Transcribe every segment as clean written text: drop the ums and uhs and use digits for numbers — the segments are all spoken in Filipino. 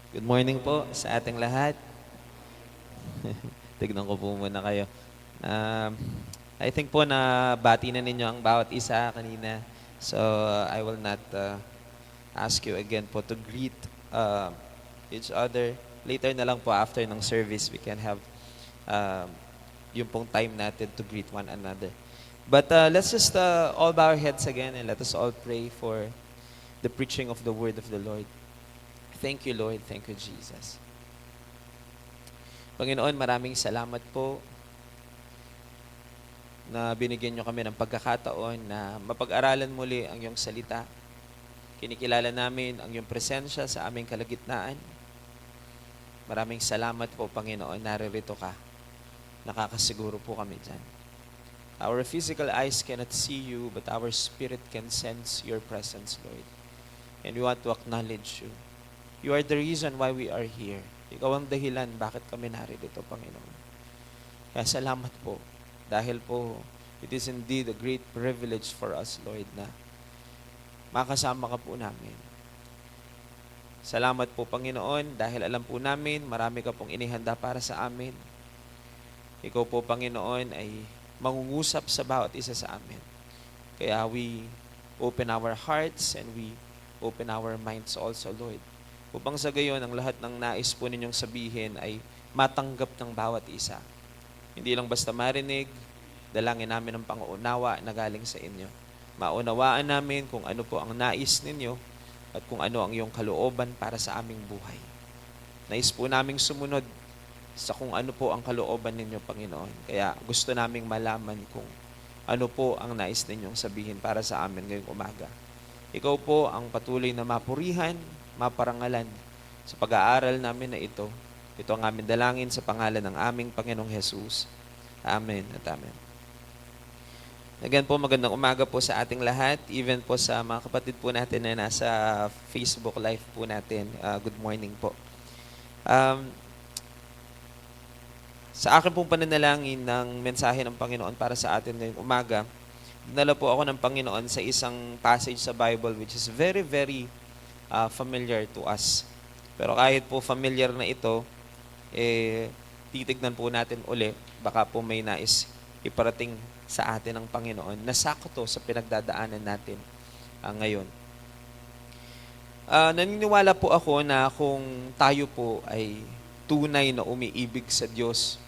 Good morning po sa ating lahat. Tignan ko po muna kayo. Um, I think po na bati na ninyo ang bawat isa kanina. So I will not ask you again po to greet uh, each other. Later na lang po after ng service, we can have um, yung pong time natin to greet one another. But let's just all bow our heads again and let us all pray for the preaching of the word of the Lord. Thank you, Lord. Thank you, Jesus. Panginoon, maraming salamat po na binigyan nyo kami ng pagkakataon na mapag-aralan muli ang iyong salita. Kinikilala namin ang iyong presensya sa aming kalagitnaan. Maraming salamat po, Panginoon, naririto ka. Nakakasiguro po kami dyan. Our physical eyes cannot see you, but our spirit can sense your presence, Lord. And we want to acknowledge you. You are the reason why we are here. Ikaw ang dahilan bakit kami narito, Panginoon. Kaya salamat po. Dahil po, it is indeed a great privilege for us, Lord, na makasama ka po namin. Salamat po, Panginoon, dahil alam po namin, marami ka pong inihanda para sa amin. Ikaw po, Panginoon, ay mangungusap sa bawat isa sa amin. Kaya we open our hearts and we open our minds also, Lord. Upang sa gayon, ang lahat ng nais po ninyong sabihin ay matanggap ng bawat isa. Hindi lang basta marinig, dalangin namin ang pangunawa na galing sa inyo. Maunawaan namin kung ano po ang nais ninyo at kung ano ang iyong kalooban para sa aming buhay. Nais po naming sumunod sa kung ano po ang kalooban ninyo, Panginoon. Kaya gusto naming malaman kung ano po ang nais ninyong sabihin para sa amin ngayong umaga. Ikaw po ang patuloy na mapurihan, maparangalan sa pag-aaral namin na ito. Ito ang aming dalangin sa pangalan ng aming Panginoong Jesus. Amen at amen. Again po, magandang umaga po sa ating lahat, even po sa mga kapatid po natin na nasa Facebook Live po natin. Good morning po. Sa akin pong pananalangin ng mensahe ng Panginoon para sa atin ngayong umaga, dinala po ako ng Panginoon sa isang passage sa Bible which is very, very familiar to us. Pero kahit po familiar na ito, titignan po natin uli, baka po may nais iparating sa atin ng Panginoon na sakto sa pinagdadaanan natin ngayon. Naniniwala po ako na kung tayo po ay tunay na umiibig sa Diyos,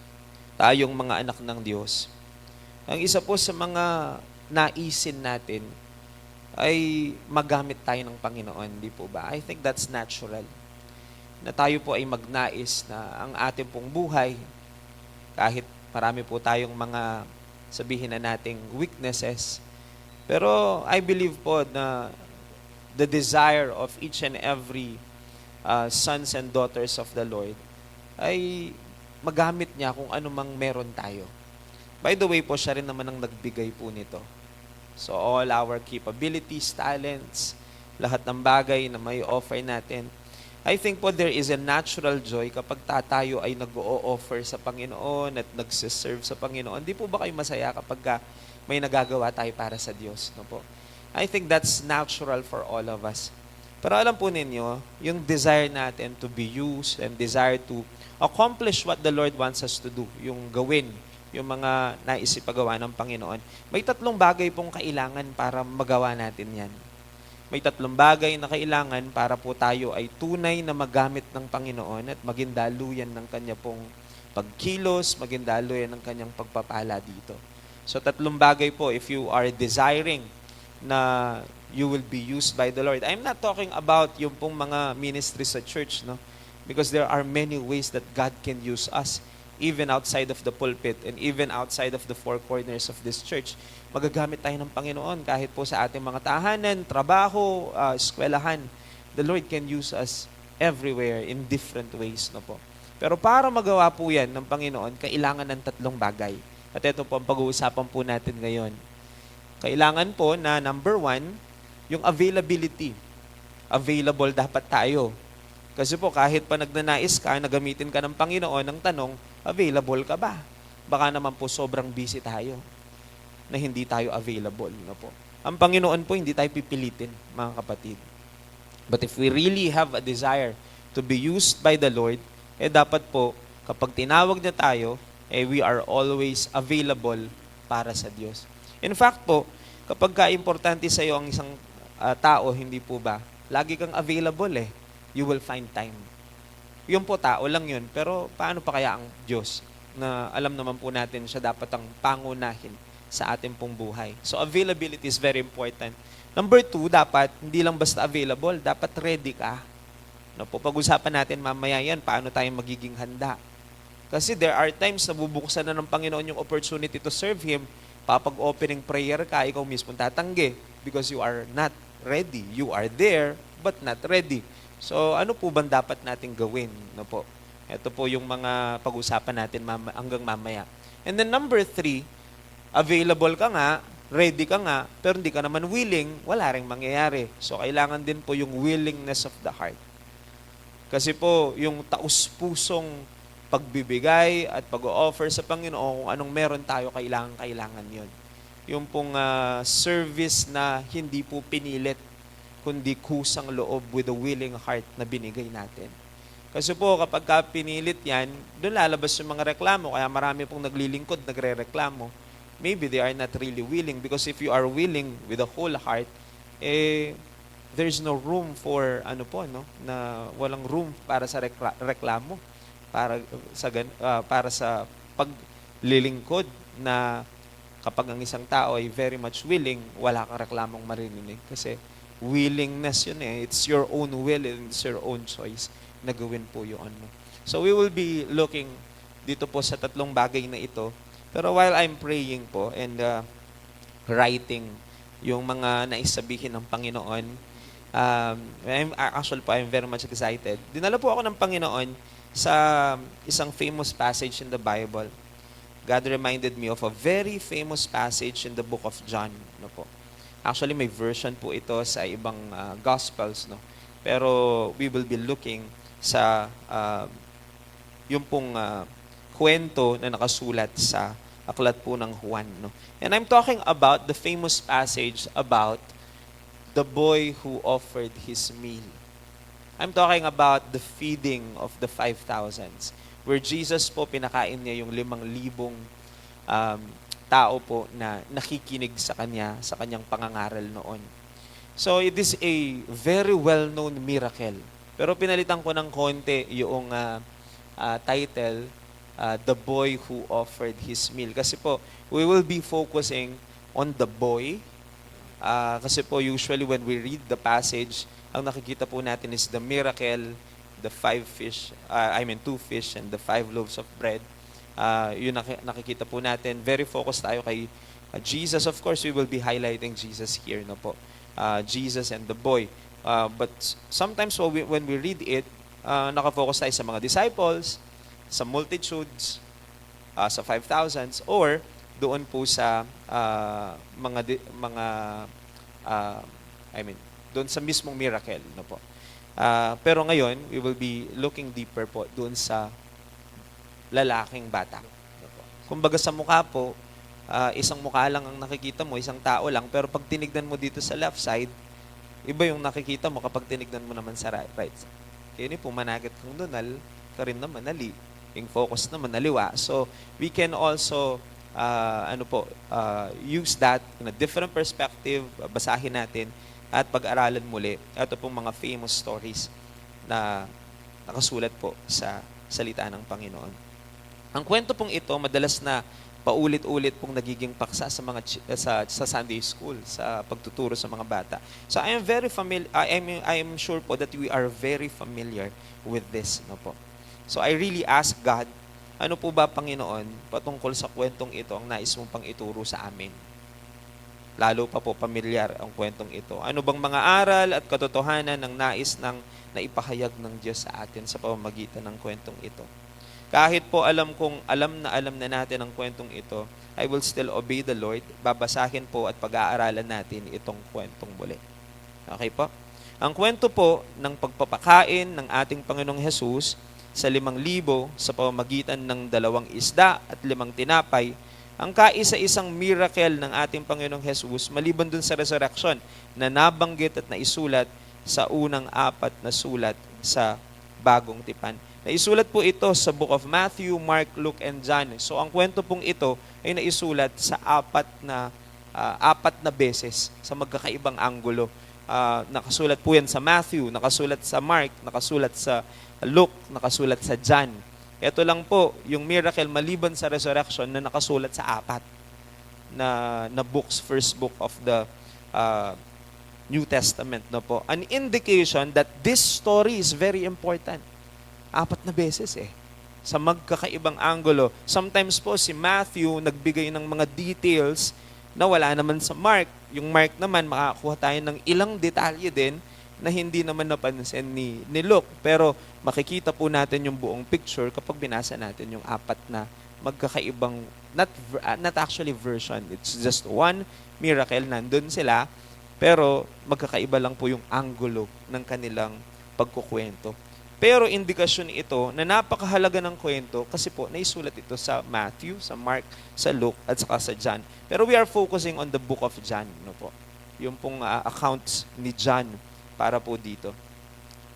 tayong mga anak ng Diyos, ang isa po sa mga naisin natin ay magamit tayo ng Panginoon, di po ba? I think that's natural. Na tayo po ay magnais na ang ating pong buhay, kahit marami po tayong mga sabihin na nating weaknesses, pero I believe po na the desire of each and every sons and daughters of the Lord ay magamit niya kung ano mang meron tayo. By the way po, siya rin naman ang nagbigay po nito. So all our capabilities, talents, lahat ng bagay na may offer natin, I think po there is a natural joy kapag tayo ay nag-o-offer sa Panginoon at nagsiserve sa Panginoon. Di po ba kayo masaya kapag may nagagawa tayo para sa Diyos? No po? I think that's natural for all of us. Pero alam po ninyo, yung desire natin to be used and desire to accomplish what the Lord wants us to do, yung gawin, yung mga naisipagawa ng Panginoon, may tatlong bagay pong kailangan para magawa natin yan. May tatlong bagay na kailangan para po tayo ay tunay na magamit ng Panginoon at maging daluyan ng Kanya pong pagkilos, maging daluyan ng Kanyang pagpapala dito. So tatlong bagay po, if you are desiring na you will be used by the Lord. I'm not talking about yung pong mga ministry sa church, no? Because there are many ways that God can use us, even outside of the pulpit and even outside of the four corners of this church. Magagamit tayo ng Panginoon kahit po sa ating mga tahanan, trabaho, eskwelahan. The Lord can use us everywhere in different ways. No po. Pero para magawa po yan ng Panginoon, kailangan ng tatlong bagay. At ito po ang pag-uusapan po natin ngayon. Kailangan po na number 1, yung availability. Available dapat tayo. Kasi po kahit pa nagnanais ka, nagamitin ka ng Panginoon, ang tanong, available ka ba? Baka naman po sobrang busy tayo na hindi tayo available. No po. Ang Panginoon po, hindi tayo pipilitin, mga kapatid. But if we really have a desire to be used by the Lord, dapat po, kapag tinawag niya tayo, we are always available para sa Diyos. In fact po, kapag ka-importante sa iyo ang isang tao, hindi po ba, lagi kang available you will find time. Yun po, tao lang yun. Pero paano pa kaya ang Diyos na alam naman po natin siya dapat ang pangunahin sa ating pong buhay. So availability is very important. Number 2, dapat hindi lang basta available, dapat ready ka. No, po, pag-usapan natin mamaya yan, paano tayo magiging handa. Kasi there are times na bubuksan na ng Panginoon yung opportunity to serve Him, papag-opening prayer ka, ikaw mismo tatanggi because you are not ready. You are there, but not ready. So, ano po bang dapat natin gawin? No po? Ito po yung mga pag-usapan natin hanggang mamaya. And then number 3, available ka nga, ready ka nga, pero hindi ka naman willing, wala ring mangyayari. So, kailangan din po yung willingness of the heart. Kasi po, yung taus-pusong pagbibigay at pag-o-offer sa Panginoon, kung anong meron tayo, kailangan yun. Yung pong service na hindi po pinilit, kundi kusang loob with a willing heart na binigay natin. Kasi po, kapag pinilit yan, doon lalabas yung mga reklamo. Kaya marami pong naglilingkod, nagre-reklamo. Maybe they are not really willing because if you are willing with a whole heart, there's no room for na walang room para sa reklamo, para sa paglilingkod na kapag ang isang tao ay very much willing, wala kang reklamong marinig kasi willingness yun it's your own will and it's your own choice na gawin po yun. So we will be looking dito po sa 3 bagay na ito. Pero while I'm praying po and writing yung mga naisabihin ng Panginoon, I'm very much excited. Dinala po ako ng Panginoon sa isang famous passage in the Bible. God reminded me of a very famous passage in the book of John. No po. Actually, may version po ito sa ibang Gospels. No? Pero we will be looking sa yung pong kwento na nakasulat sa aklat po ng Juan. No? And I'm talking about the famous passage about the boy who offered his meal. I'm talking about the feeding of the 5,000s, where Jesus po pinakain niya yung 5,000 tao po na nakikinig sa kanya, sa kanyang pangangaral noon. So it is a very well-known miracle. Pero pinalitan ko ng konti yung title, The Boy Who Offered His Meal. Kasi po, we will be focusing on the boy. Kasi po, usually when we read the passage, ang nakikita po natin is the miracle, the 2 fish and the 5 loaves of bread. Yun nakikita po natin. Very focused tayo kay Jesus. Of course, we will be highlighting Jesus here. No po. Jesus and the boy. But sometimes when we read it, nakafocus tayo sa mga disciples, sa multitudes, sa 5,000s, or doon po sa doon sa mismong miracle. No po. Pero ngayon, we will be looking deeper po doon sa lalaking bata. No po. Kumbaga sa mukha po, isang mukha lang ang nakikita mo, isang tao lang, pero pag tinignan mo dito sa left side, iba yung nakikita mo kapag tinignan mo naman sa right side. Kaya ni po, managit kang dunal, ka rin naman nali, yung focus naman naliwa. So, we can also use that in a different perspective, basahin natin, at pag-aralan muli. Ito pong mga famous stories na nakasulat po sa salita ng Panginoon. Ang kwento pong ito, madalas na paulit-ulit pong nagiging paksa sa Sunday school, sa pagtuturo sa mga bata. So I am very familiar, I am sure po that we are very familiar with this, no po. So I really ask God, ano po ba, Panginoon, patungkol sa kwentong ito ang nais mong pang ituro sa amin? Lalo pa po pamilyar ang kwentong ito. Ano bang mga aral at katotohanan ng nais ng naipahayag ng Diyos sa atin sa pamamagitan ng kwentong ito? Kahit po alam na natin ang kwentong ito, I will still obey the Lord. Babasahin po at pag-aaralan natin itong kwentong muli. Okay po? Ang kwento po ng pagpapakain ng ating Panginoong Hesus sa 5,000 sa pamamagitan ng 2 isda at 5 tinapay, ang kaisa-isang miracle ng ating Panginoong Hesus maliban dun sa resurrection na nabanggit at naisulat sa unang 4 na sulat sa bagong tipan. Naisulat po ito sa book of Matthew, Mark, Luke, and John. So ang kwento pong ito ay naisulat sa apat na beses sa magkakaibang anggulo. Nakasulat po yan sa Matthew, nakasulat sa Mark, nakasulat sa Luke, nakasulat sa John. Ito lang po yung miracle maliban sa resurrection na nakasulat sa apat na books, first book of the New Testament. No po. An indication that this story is very important. Apat na beses sa magkakaibang anggulo. Sometimes po si Matthew nagbigay ng mga details na wala naman sa Mark. Yung Mark naman, makakuha tayo ng ilang detalye din na hindi naman napansin ni Luke. Pero makikita po natin yung buong picture kapag binasa natin yung apat na magkakaibang, not actually version. It's just one miracle. Nandun sila, pero magkakaiba lang po yung anggulo ng kanilang pagkukwento. Pero indikasyon ito na napakahalaga ng kwento kasi po naisulat ito sa Matthew, sa Mark, sa Luke, at saka sa John. Pero we are focusing on the book of John. No po? Yung pong accounts ni John para po dito.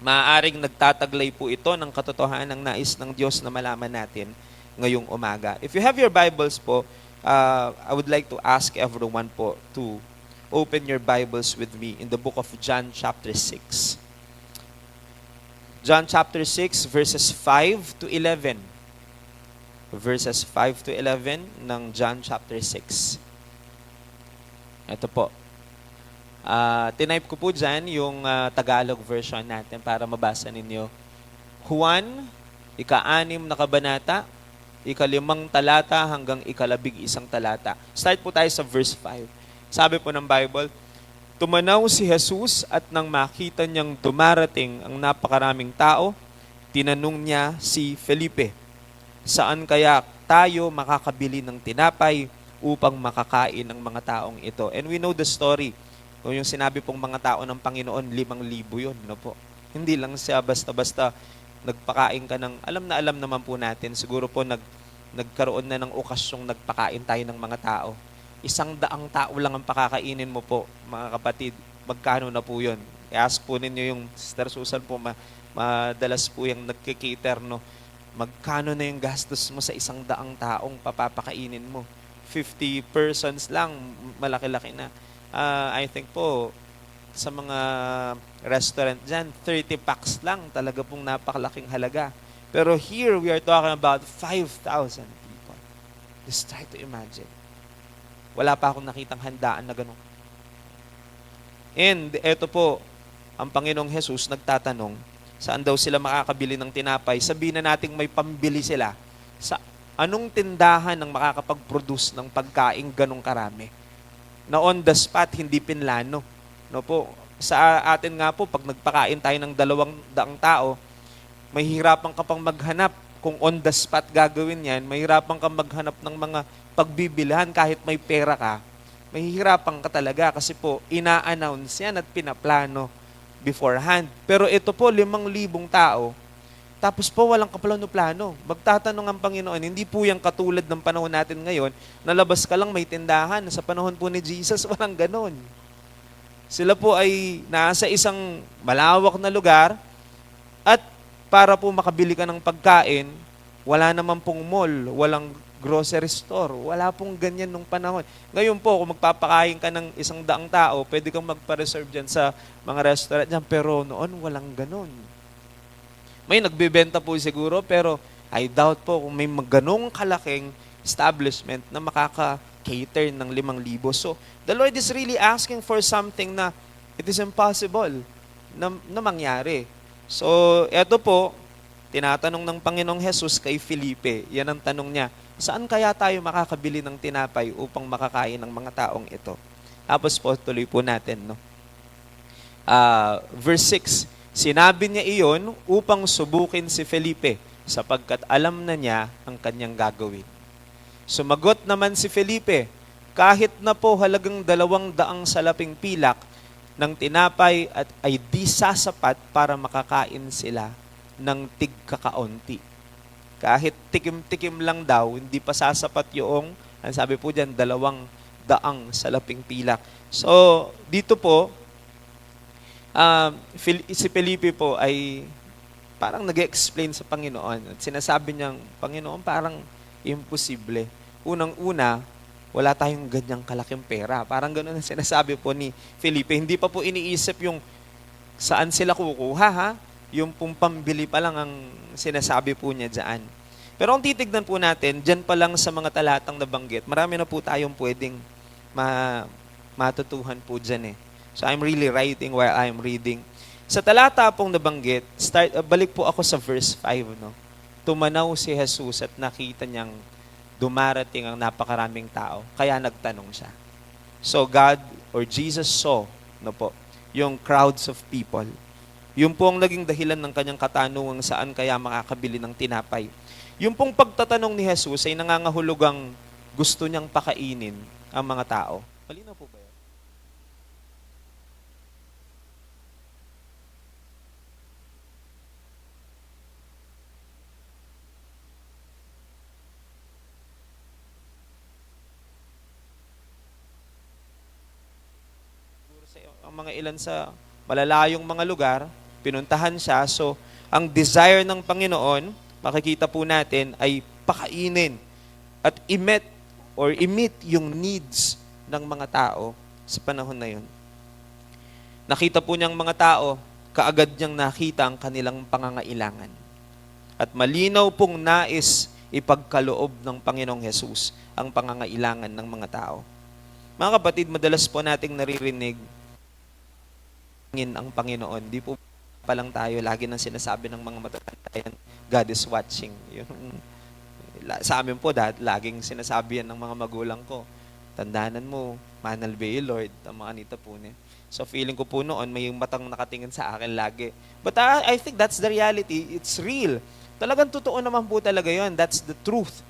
Maaaring nagtataglay po ito ng katotohanan ng nais ng Diyos na malaman natin ngayong umaga. If you have your Bibles po, I would like to ask everyone po to open your Bibles with me in the book of John chapter 6. John chapter 6 verses 5 to 11. Verses 5 to 11 ng John chapter 6. Ito po. Tinype ko po dyan yung Tagalog version natin para mabasa ninyo. Juan, ika-6 na kabanata, ika-5 talata hanggang ika-11 talata. Start po tayo sa verse 5. Sabi po ng Bible, tumanaw si Jesus at nang makita niyang dumarating ang napakaraming tao, tinanong niya si Felipe, saan kaya tayo makakabili ng tinapay upang makakain ng mga taong ito? And we know the story. Kung yung sinabi pong mga tao ng Panginoon, 5,000 yun. No po? Hindi lang siya basta-basta nagpakain ka ng, alam naman po natin, siguro po nagkaroon na ng okasyong nagpakain tayo ng mga tao. 100 tao lang ang pakakainin mo po, mga kapatid. Magkano na po yun? I-ask po ninyo yung Sister Susan po, madalas po yung nagkikater, no? Magkano na yung gastos mo sa 100 taong papapakainin mo? 50 persons lang, malaki-laki na. I think po, sa mga restaurant dyan, 30 packs lang, talaga pong napakalaking halaga. Pero here, we are talking about 5,000 people. Just try to imagine. Wala pa akong nakitang handaan na gano'n. And eto po, ang Panginoong Jesus nagtatanong, saan daw sila makakabili ng tinapay? Sabihin na nating may pambili sila. Sa anong tindahan ang makakapag-produce ng pagkain ganong karami? Na on the spot, hindi pinlano. No po, sa atin nga po, pag nagpakain tayo ng 200 tao, mahihirapan ka pang maghanap kung on the spot gagawin yan, mahihirapan ka maghanap ng mga pagbibilhan kahit may pera ka, mahihirapan ka talaga kasi po ina-announce yan at pinaplano beforehand. Pero ito po, 5,000 tao, tapos po walang kaplano-plano. Magtatanong ang Panginoon, hindi po yung katulad ng panahon natin ngayon, nalabas ka lang may tindahan. Sa panahon po ni Jesus, walang ganon. Sila po ay nasa isang malawak na lugar at para po makabili ka ng pagkain, wala naman pong mall, walang grocery store. Wala pong ganyan nung panahon. Ngayon po, kung magpapakain ka ng 100 tao, pwede kang magpa-reserve dyan sa mga restaurant dyan. Pero noon, walang ganon. May nagbebenta po siguro, pero I doubt po kung may ganong kalaking establishment na makaka-cater ng 5,000. So, the Lord is really asking for something na it is impossible na mangyari. So, eto po, tinatanong ng Panginoong Jesus kay Felipe. Yan ang tanong niya. Saan kaya tayo makakabili ng tinapay upang makakain ng mga taong ito? Tapos po, tuloy po natin. No? Verse 6, sinabi niya iyon upang subukin si Felipe sapagkat alam na niya ang kanyang gagawin. Sumagot naman si Felipe, kahit na po halagang 200 salaping pilak ng tinapay at ay di sasapat para makakain sila ng tigkakaunti. Kahit tikim-tikim lang daw, hindi pa sasapat yung, ang sabi po dyan, 200 salaping pilak. So, dito po, si Felipe po ay parang nag-explain sa Panginoon. At sinasabi niyang, Panginoon, parang imposible. Unang-una, wala tayong ganyang kalaking pera. Parang gano'n ang sinasabi po ni Felipe. Hindi pa po iniisip yung saan sila kukuha, ha? Yung pong pambili pa lang ang sinasabi po niya dyan. Pero kung titignan po natin, dyan pa lang sa mga talatang nabanggit, marami na po tayong pwedeng matutuhan po dyan eh. So I'm really writing while I'm reading. Sa talata pong nabanggit, balik po ako sa verse 5. No? Tumanaw si Jesus at nakita niyang dumarating ang napakaraming tao. Kaya nagtanong siya. So God or Jesus saw, no po, yung crowds of people. Yung po ang naging dahilan ng kanyang katanungan saan kaya makakabili ng tinapay. Yung pong pagtatanong ni Jesus ay nangangahulugang gusto niyang pakainin ang mga tao. Malinaw po ba yun? Ang mga ilan sa malalayong mga lugar, pinuntahan siya. So, ang desire ng Panginoon, makikita po natin, ay pakainin at i-meet yung needs ng mga tao sa panahon na yun. Nakita po niyang mga tao, kaagad niyang nakita ang kanilang pangangailangan. At malinaw pong nais ipagkaloob ng Panginoong Jesus ang pangangailangan ng mga tao. Mga kapatid, madalas po nating naririnig ang Panginoon. Di po pa lang tayo, lagi nang sinasabi ng mga matatanda, God is watching. Sa amin po, laging sinasabi yan ng mga magulang ko. Tandaanan mo, manalbe Lord, ang mga anita po niya. So feeling ko po noon, may matang nakatingin sa akin lagi. But I think that's the reality. It's real. Talagang totoo naman po talaga yon. That's the truth.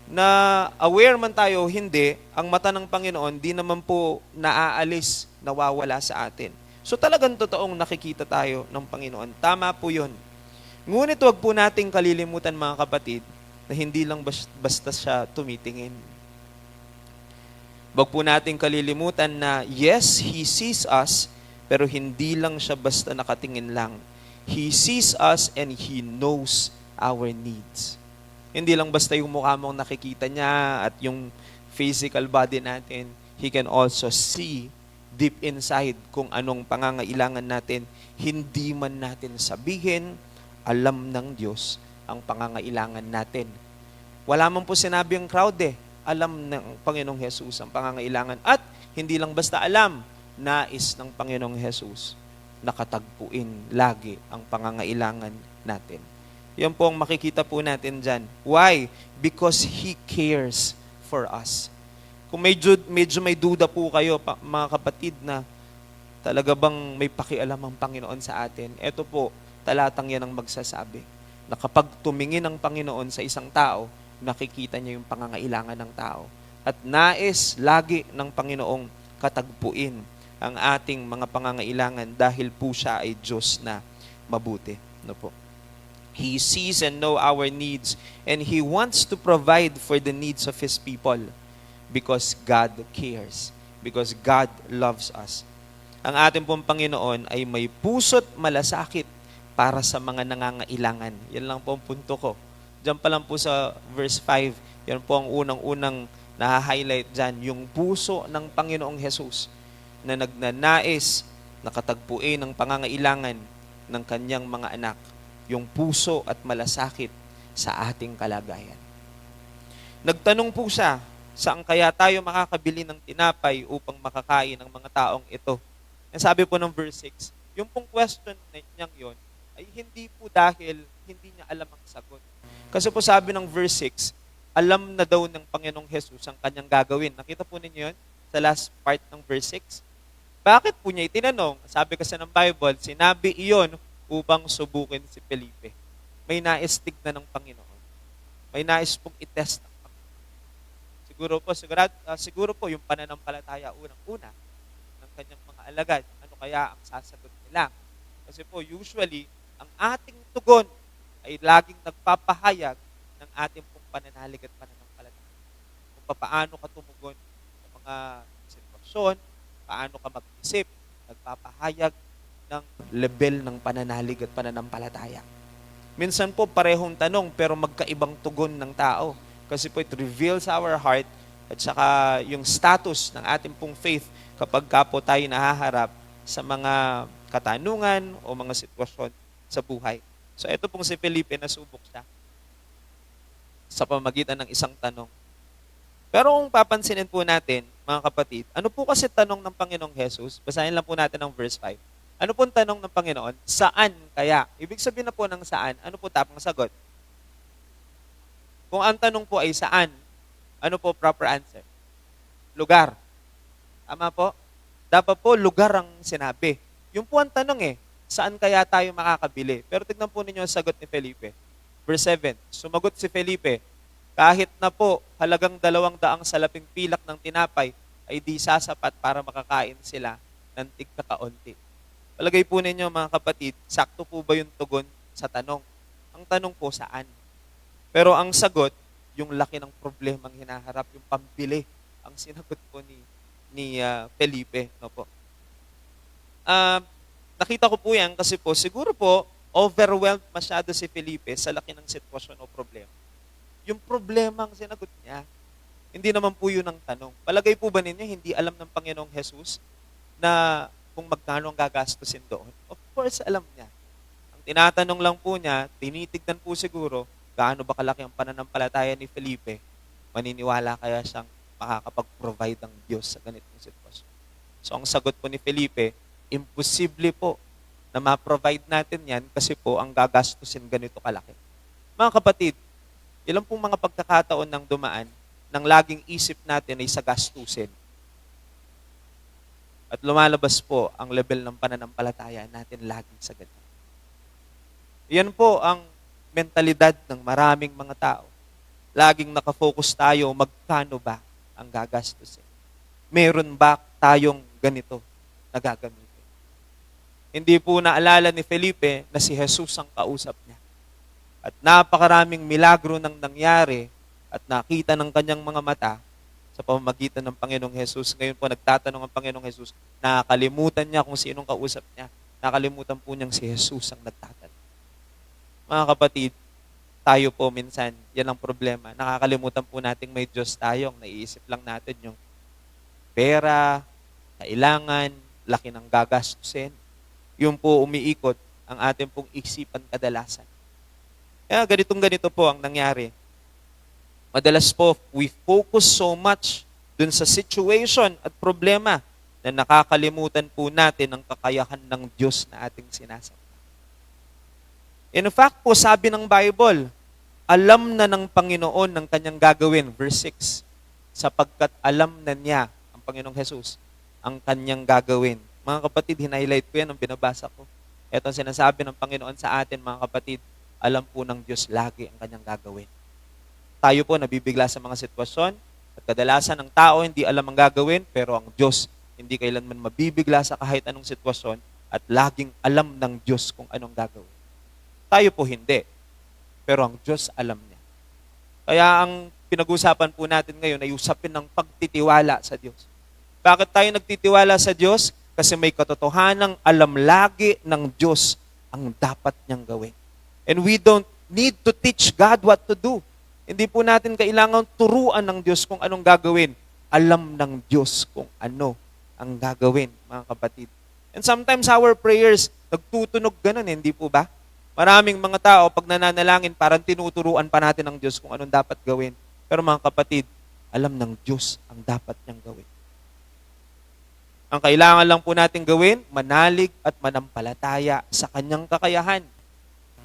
Na aware man tayo, hindi, ang mata ng Panginoon, di naman po naaalis, nawawala sa atin. So talagang totoong nakikita tayo ng Panginoon. Tama po yun. Ngunit huwag po nating kalilimutan mga kapatid na hindi lang basta siya tumitingin. Huwag po nating kalilimutan na yes, He sees us, pero hindi lang siya basta nakatingin lang. He sees us and He knows our needs. Hindi lang basta yung mukha mong nakikita niya at yung physical body natin. He can also see deep inside kung anong pangangailangan natin. Hindi man natin sabihin, alam ng Diyos ang pangangailangan natin. Wala man po sinabi ang crowd eh. Alam ng Panginoong Jesus ang pangangailangan. At hindi lang basta alam, nais ng Panginoong Jesus nakatagpuin lagi ang pangangailangan natin. Yan po ang makikita po natin dyan. Why? Because He cares for us. Kung medyo may duda po kayo, mga kapatid, na talaga bang may pakialam ang Panginoon sa atin, eto po, talatang yan ang magsasabi. Na kapag tumingin ang Panginoon sa isang tao, nakikita niya yung pangangailangan ng tao. At nais lagi ng Panginoong katagpuin ang ating mga pangangailangan dahil po siya ay Diyos na mabuti. No po. He sees and knows our needs and He wants to provide for the needs of His people. Because God cares. Because God loves us. Ang ating pong Panginoon ay may puso't malasakit para sa mga nangangailangan. Yan lang po ang punto ko. Diyan pa lang po sa verse 5, yan po ang unang-unang na-highlight dyan. Yung puso ng Panginoong Jesus na nagnanais, nakatagpuin ng pangangailangan ng kanyang mga anak. Yung puso at malasakit sa ating kalagayan. Nagtanong po siya, saan kaya tayo makakabili ng tinapay upang makakain ng mga taong ito? And sabi po ng verse 6, yung pong question niyang yon ay hindi po dahil hindi niya alam ang sagot. Kasi po sabi ng verse 6, alam na daw ng Panginoong Jesus ang kanyang gagawin. Nakita po ninyo yun sa last part ng verse 6? Bakit po niya itinanong? Sabi kasi ng Bible, sinabi iyon upang subukin si Felipe. May nais tignan ng Panginoon. May nais pong itest ng siguro po yung pananampalataya unang-una ng kanyang mga alagad. Ano kaya ang sasagot nila? Kasi po usually, ang ating tugon ay laging nagpapahayag ng ating pong pananalig at pananampalataya. Kung paano ka tumugon sa mga sitwasyon, paano ka mag-isip, nagpapahayag ng level ng pananalig at pananampalataya. Minsan po parehong tanong pero magkaibang tugon ng tao. Kasi po it reveals our heart at saka yung status ng ating pong faith kapag ka po tayo nahaharap sa mga katanungan o mga sitwasyon sa buhay. So ito pong si Felipe, nasubok siya sa pamagitan ng isang tanong. Pero kung papansinin po natin, mga kapatid, ano po kasi tanong ng Panginoong Jesus? Basahin lang po natin ang verse 5. Ano po tanong ng Panginoon? Saan kaya? Ibig sabihin na po ng saan, ano po tapang sagot? Kung ang tanong po ay saan, ano po proper answer? Lugar. Tama po? Dapat po lugar ang sinabi. Yung po ang tanong saan kaya tayo makakabili? Pero tignan po ninyo ang sagot ni Felipe. Verse 7, sumagot si Felipe, kahit na po halagang 200 salaping pilak ng tinapay ay di sasapat para makakain sila ng tigkakaunti. Palagay po ninyo mga kapatid, sakto po ba yung tugon sa tanong? Ang tanong po saan? Pero ang sagot, yung laki ng problemang hinaharap, yung pambili, ang sinagot po ni Felipe. No po. Nakita ko po yan kasi po, siguro po, overwhelmed masyado si Felipe sa laki ng sitwasyon o problema. Yung problema ang sinagot niya, hindi naman po yun ang tanong. Palagay po ba ninyo, hindi alam ng Panginoong Jesus na kung magkano ang gagastusin doon? Of course, alam niya. Ang tinatanong lang po niya, tinitignan po siguro, gaano ba kalaki ang pananampalataya ni Felipe, maniniwala kaya siyang makakapag-provide ang Diyos sa ganitong sitwasyon. So, ang sagot po ni Felipe, imposible po na ma-provide natin yan kasi po ang gagastusin ganito kalaki. Mga kapatid, ilan pong mga pagkakataon ng dumaan nang laging isip natin ay sa gastusin. At lumalabas po ang level ng pananampalataya natin laging sa ganyan. Yan po ang mentalidad ng maraming mga tao. Laging nakafocus tayo, magkano ba ang gagastusin? Meron ba tayong ganito na gagamitin? Hindi po naalala ni Felipe na si Jesus ang kausap niya. At napakaraming milagro nang nangyari at nakita ng kanyang mga mata sa pamamagitan ng Panginoong Jesus. Ngayon po nagtatanong ang Panginoong Jesus, nakakalimutan niya kung sinong kausap niya. Nakalimutan po niyang si Jesus ang nagtatanong. Mga kapatid, tayo po minsan, yan ang problema. Nakakalimutan po nating may Diyos tayong naiisip lang natin yung pera, kailangan, laki ng gagastusin. Yung po umiikot ang ating pong isipan kadalasan. Kaya ganito po ang nangyari. Madalas po, we focus so much dun sa situation at problema na nakakalimutan po natin ang kakayahan ng Diyos na ating sinasamba. In fact po, sabi ng Bible, alam na ng Panginoon ng kanyang gagawin, verse 6, sapagkat alam na niya, ang Panginoong Jesus, ang kanyang gagawin. Mga kapatid, hinighlight ko yan ang binabasa ko. Ito ang sinasabi ng Panginoon sa atin, mga kapatid, alam po ng Diyos lagi ang kanyang gagawin. Tayo po nabibigla sa mga sitwasyon at kadalasan ng tao hindi alam ang gagawin, pero ang Diyos hindi kailanman mabibigla sa kahit anong sitwasyon at laging alam ng Diyos kung anong gagawin. Tayo po hindi, pero ang Diyos alam niya. Kaya ang pinag-usapan po natin ngayon ay usapin ng pagtitiwala sa Diyos. Bakit tayo nagtitiwala sa Diyos? Kasi may katotohanang alam lagi ng Diyos ang dapat niyang gawin. And we don't need to teach God what to do. Hindi po natin kailangan turuan ng Diyos kung anong gagawin. Alam ng Diyos kung ano ang gagawin, mga kapatid. And sometimes our prayers, nagtutunog ganun, hindi po ba? Maraming mga tao, pag nananalangin, parang tinuturuan pa natin ng Diyos kung anong dapat gawin. Pero mga kapatid, alam ng Diyos ang dapat niyang gawin. Ang kailangan lang po natin gawin, manalig at manampalataya sa kanyang kakayahan.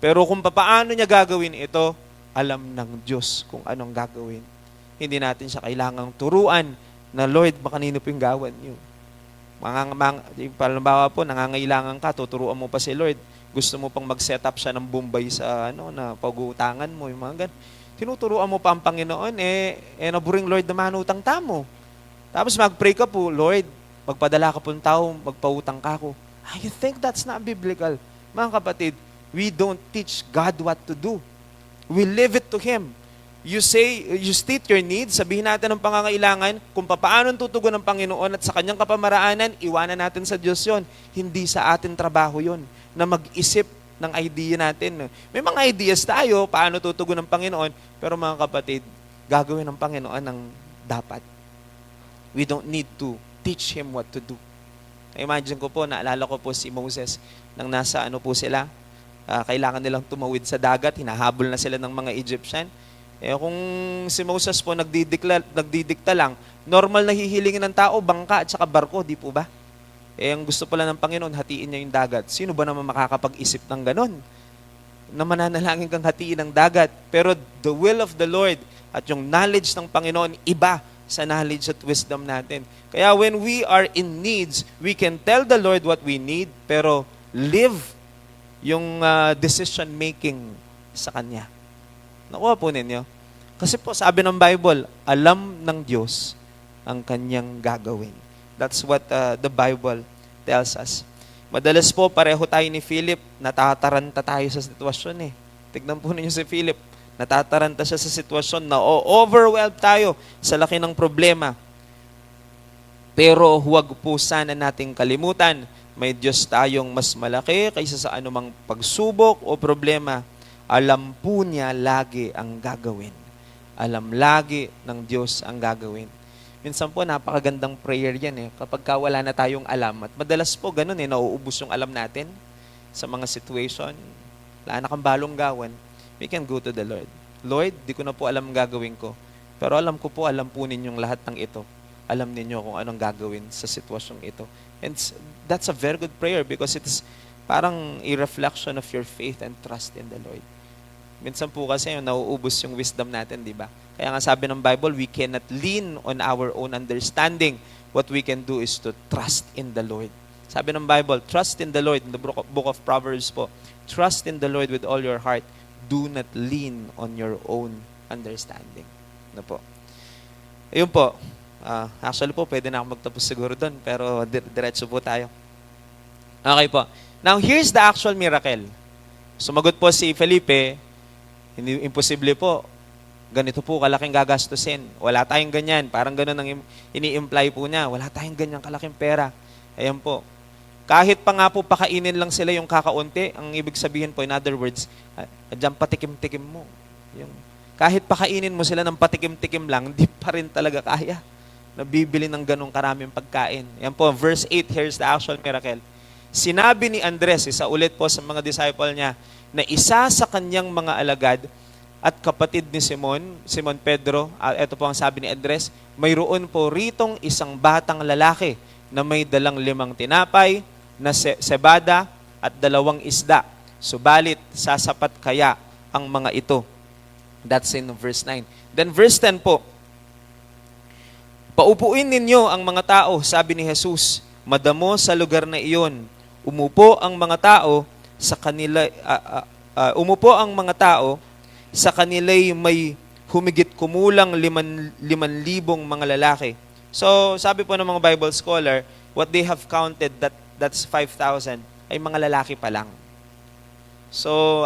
Pero kung paano niya gagawin ito, alam ng Diyos kung anong gagawin. Hindi natin siya kailangang turuan na, Lord, makanino po yung gawan niyo. Palimbawa po, nangangailangan ka, tuturuan mo pa si Lord. Gusto mo pang mag-set up siya ng Bombay sa na pag-uutangan mo, yung mga ganun. Tinuturuan mo pa ang Panginoon, naburing Lord na manutang tamo. Tapos mag-pray ka po, Lord, magpadala ka po ng tao, magpautang ka ko. You think that's not biblical? Mga kapatid, we don't teach God what to do. We leave it to Him. You state your needs, sabihin natin ang pangangailangan, kung paano tutugon ng Panginoon at sa kanyang kapamaraanan, iwanan natin sa Diyos yon. Hindi sa atin trabaho yon na mag-isip ng idea natin. May mga ideas tayo, paano tutugon ng Panginoon, pero mga kapatid, gagawin ng Panginoon ang dapat. We don't need to teach Him what to do. Imagine ko po, naalala ko po si Moses, nang nasa po sila, kailangan nilang tumawid sa dagat, hinahabol na sila ng mga Egyptian. Kung si Moses po nagdidikta lang, normal na hihilingin ng tao, bangka at saka barko, di po ba? Ang gusto pala ng Panginoon, hatiin niya yung dagat. Sino ba naman makakapag-isip ng ganon? Na mananalangin kang hatiin ng dagat. Pero the will of the Lord at yung knowledge ng Panginoon, iba sa knowledge at wisdom natin. Kaya when we are in needs, we can tell the Lord what we need, pero live yung decision making sa Kanya. Nakuha po ninyo? Kasi po sabi ng Bible, alam ng Diyos ang Kanyang gagawin. That's what the Bible tells us. Madalas po, pareho tayo ni Philip, natataranta tayo sa sitwasyon eh. Tignan po ninyo si Philip, natataranta siya sa sitwasyon na overwhelmed tayo sa laki ng problema. Pero huwag po sana nating kalimutan, may Diyos tayong mas malaki kaysa sa anumang pagsubok o problema. Alam po niya lagi ang gagawin. Alam lagi ng Diyos ang gagawin. Minsan po, napakagandang prayer yan eh. Kapag wala na tayong alam. At madalas po, ganun eh, nauubos yung alam natin sa mga situation. Wala na kang balong gawan. We can go to the Lord. Lord, di ko na po alam ang gagawin ko. Pero alam ko po, alam po ninyong lahat ng ito. Alam ninyo kung anong gagawin sa sitwasyong ito. And that's a very good prayer because it's parang a reflection of your faith and trust in the Lord. Minsan po kasi nauubos yung wisdom natin, di ba? Kaya nga sabi ng Bible, we cannot lean on our own understanding. What we can do is to trust in the Lord. Sabi ng Bible, trust in the Lord, in the book of Proverbs po, trust in the Lord with all your heart. Do not lean on your own understanding. Ano po? Ayun po. Actually po, pwede na ako magtapos siguro doon, pero diretso po tayo. Okay po. Now, here's the actual miracle. Sumagot po si Felipe, hindi imposible po. Ganito po kalaking gagastusin. Wala tayong ganyan. Parang ganun ang ini-imply po niya. Wala tayong ganyan kalaking pera. Ayan po. Kahit pa nga po pakainin lang sila yung kakaunti, ang ibig sabihin po, in other words, dyan patikim-tikim mo. Kahit pakainin mo sila ng patikim-tikim lang, hindi pa rin talaga kaya. Nabibili ng ganong karaming pagkain. Ayan po, verse 8, here's the actual miracle. Sinabi ni Andres, isa ulit po sa mga disciple niya, na isa sa kanyang mga alagad at kapatid ni Simon Pedro, ito po ang sabi ni Andres, mayroon po ritong isang batang lalaki na may dalang 5 tinapay na sebada at 2 isda. Subalit, sasapat kaya ang mga ito? That's in verse 9. Then verse 10 po, paupuin ninyo ang mga tao, sabi ni Jesus, madamo sa lugar na iyon. Umupo ang mga tao sa kanila, sa kanila'y may humigit kumulang 5,000 mga lalaki. So, sabi po ng mga Bible scholar, what they have counted, that's 5,000, ay mga lalaki pa lang. So,